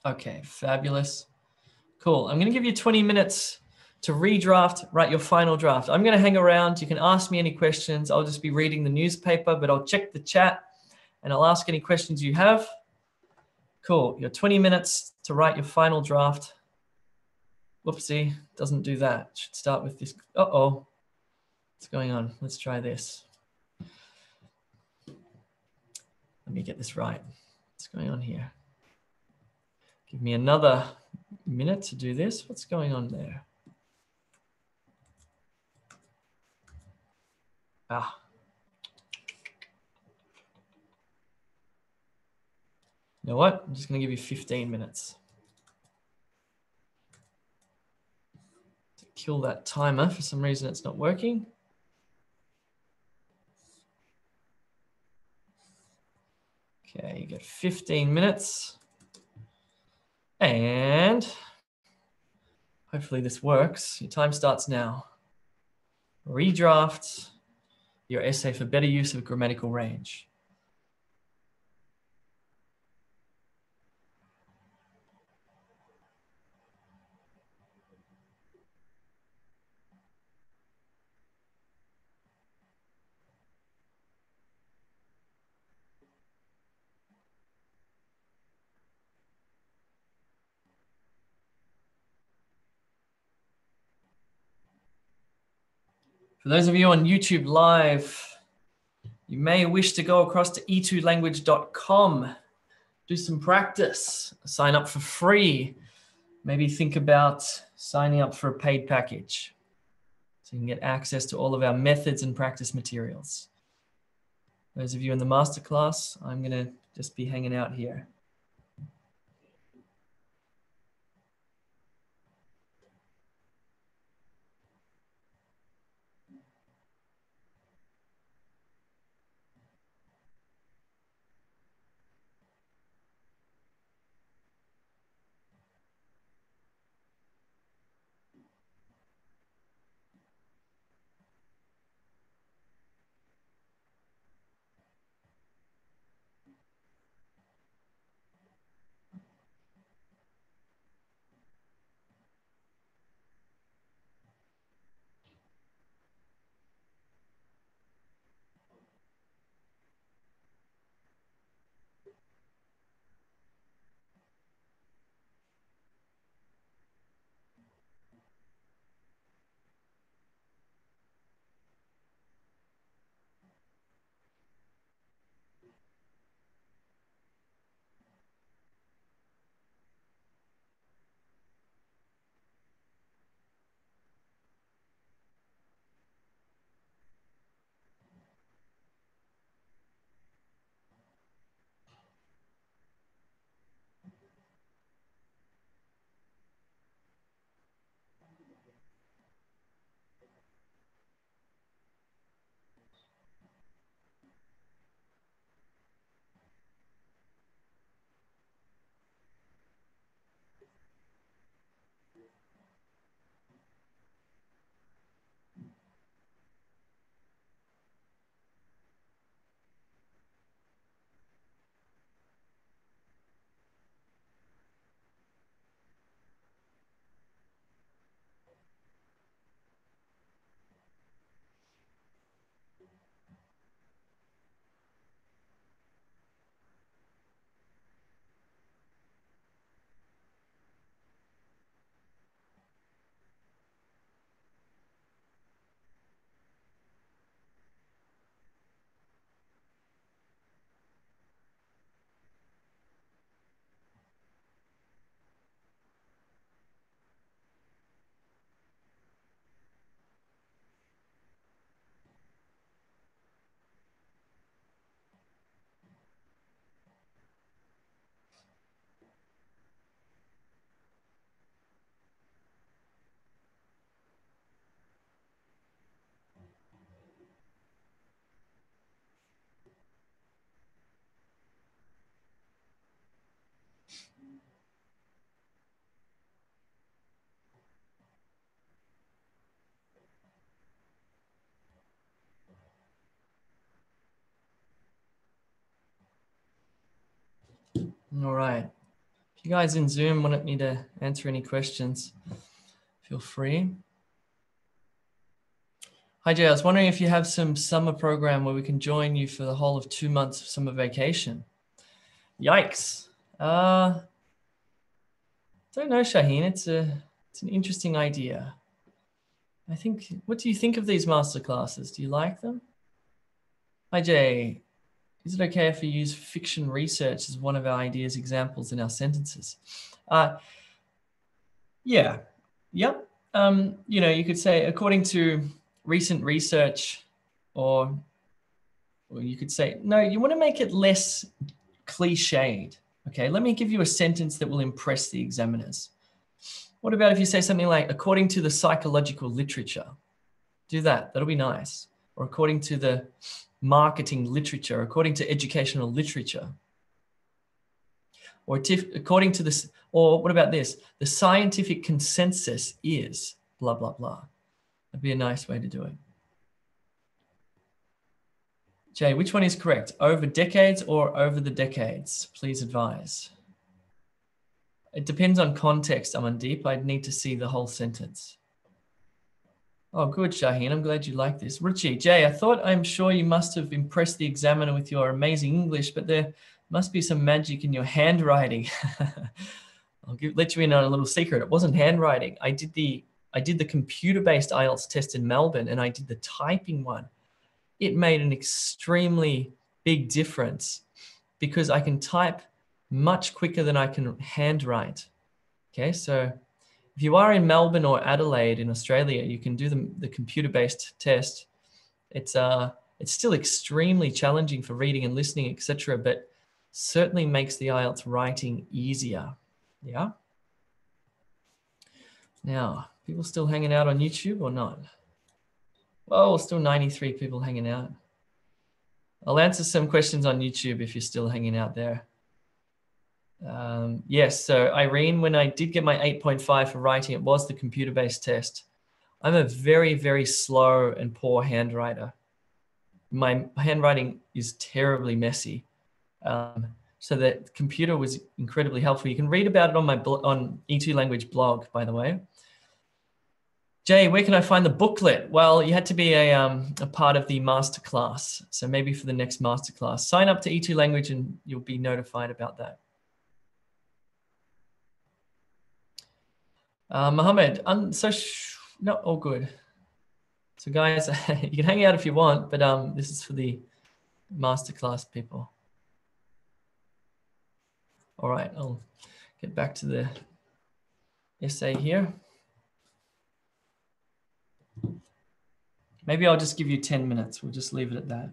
Okay, fabulous. Cool. I'm going to give you 20 minutes to redraft, write your final draft. I'm going to hang around. You can ask me any questions. I'll just be reading the newspaper, but I'll check the chat and I'll ask any questions you have. Cool. Your 20 minutes to write your final draft. Whoopsie, doesn't do that. Should start with this. Uh-oh. What's going on? Let's try this. Let me get this right. What's going on here? Give me another minute to do this. What's going on there? You know what? I'm just going to give you 15 minutes. To kill that timer. For some reason, it's not working. Okay, you get 15 minutes. And hopefully this works. Your time starts now. Redraft your essay for better use of grammatical range. For those of you on YouTube Live, you may wish to go across to E2Language.com, do some practice, sign up for free. Maybe think about signing up for a paid package so you can get access to all of our methods and practice materials. Those of you in the masterclass, I'm going to just be hanging out here. All right. If you guys in Zoom wanted me to answer any questions, feel free. Hi, Jay. I was wondering if you have some summer program where we can join you for the whole of 2 months of summer vacation. Yikes. Don't know, Shaheen. It's an interesting idea. I think, what do you think of these masterclasses? Do you like them? Hi, Jay. Is it okay if we use fiction research as one of our ideas examples in our sentences? Yeah. Yep. You could say, according to recent research, or you could say, no, you want to make it less cliched. Okay, let me give you a sentence that will impress the examiners. What about if you say something like, according to the psychological literature? Do that. That'll be nice. Or according to the marketing literature, according to educational literature. Or according to this, or what about this? The scientific consensus is blah, blah, blah. That'd be a nice way to do it. Jay, which one is correct? Over decades or over the decades? Please advise. It depends on context, Amandeep. I'd need to see the whole sentence. Oh, good, Shaheen. I'm glad you like this. Ruchi, Jay, I'm sure you must have impressed the examiner with your amazing English, but there must be some magic in your handwriting. Let you in on a little secret. It wasn't handwriting. I did the computer-based IELTS test in Melbourne, and I did the typing one. It made an extremely big difference because I can type much quicker than I can handwrite. Okay, so if you are in Melbourne or Adelaide in Australia, you can do the computer-based test. It's still extremely challenging for reading and listening, etc., but certainly makes the IELTS writing easier. Yeah. Now, people still hanging out on YouTube or not? Well, still 93 people hanging out. I'll answer some questions on YouTube if you're still hanging out there. Yes, so Irene, when I did get my 8.5 for writing, it was the computer-based test. I'm a very, very slow and poor handwriter. My handwriting is terribly messy. So the computer was incredibly helpful. You can read about it on my on E2Language blog, by the way. Jay, where can I find the booklet? Well, you had to be a part of the masterclass. So maybe for the next masterclass, sign up to E2Language and you'll be notified about that. Mohammed, not all good. So guys, you can hang out if you want, but this is for the masterclass people. All right, I'll get back to the essay here. Maybe I'll just give you 10 minutes. We'll just leave it at that.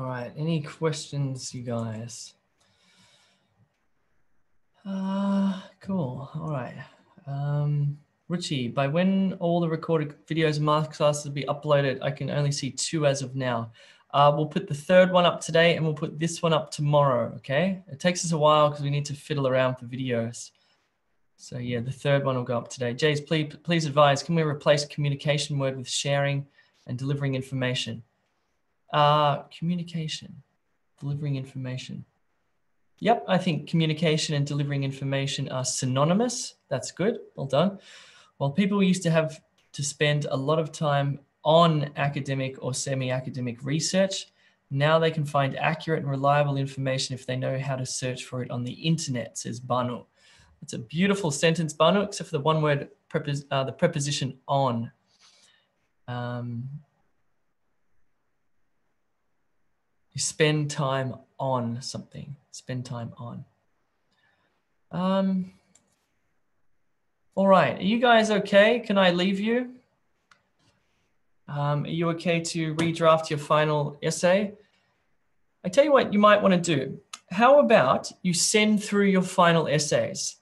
All right, any questions, you guys? Cool, all right. Richie, by when all the recorded videos and masterclasses will be uploaded? I can only see 2 as of now. We'll put the 3rd one up today and we'll put this one up tomorrow, okay? It takes us a while because we need to fiddle around for videos. So yeah, the 3rd one will go up today. Jays, please advise, can we replace communication word with sharing and delivering information? Communication, delivering information. Yep, I think communication and delivering information are synonymous. That's good, well done. While people used to have to spend a lot of time on academic or semi-academic research, now they can find accurate and reliable information if they know how to search for it on the internet, says Banu. It's a beautiful sentence, Banu, except for the one word, the preposition on. You spend time on something, spend time on. All right, are you guys okay? Can I leave you? Are you okay to redraft your final essay? I tell you what you might want to do. How about you send through your final essays?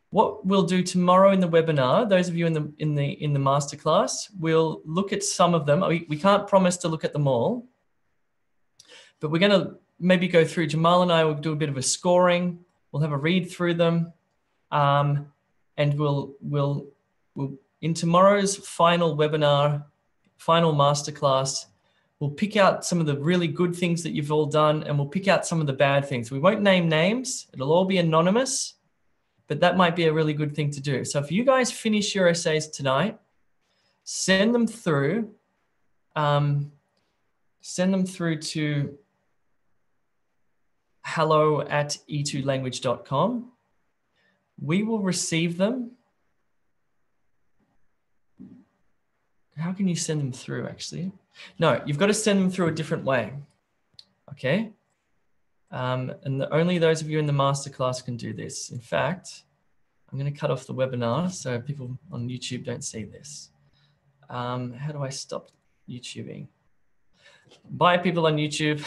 What we'll do tomorrow in the webinar, those of you in the masterclass, we'll look at some of them. We can't promise to look at them all, but we're going to maybe go through. Jamal and I will do a bit of a scoring. We'll have a read through them, and we'll in tomorrow's final webinar, final masterclass, we'll pick out some of the really good things that you've all done, and we'll pick out some of the bad things. We won't name names. It'll all be anonymous, but that might be a really good thing to do. So if you guys finish your essays tonight, send them through. Send them through to hello@e2language.com. We will receive them. How can you send them through, actually? No, you've got to send them through a different way, okay? And only those of you in the masterclass can do this. In fact, I'm going to cut off the webinar so people on YouTube don't see this. How do I stop YouTubing? Bye, people on YouTube.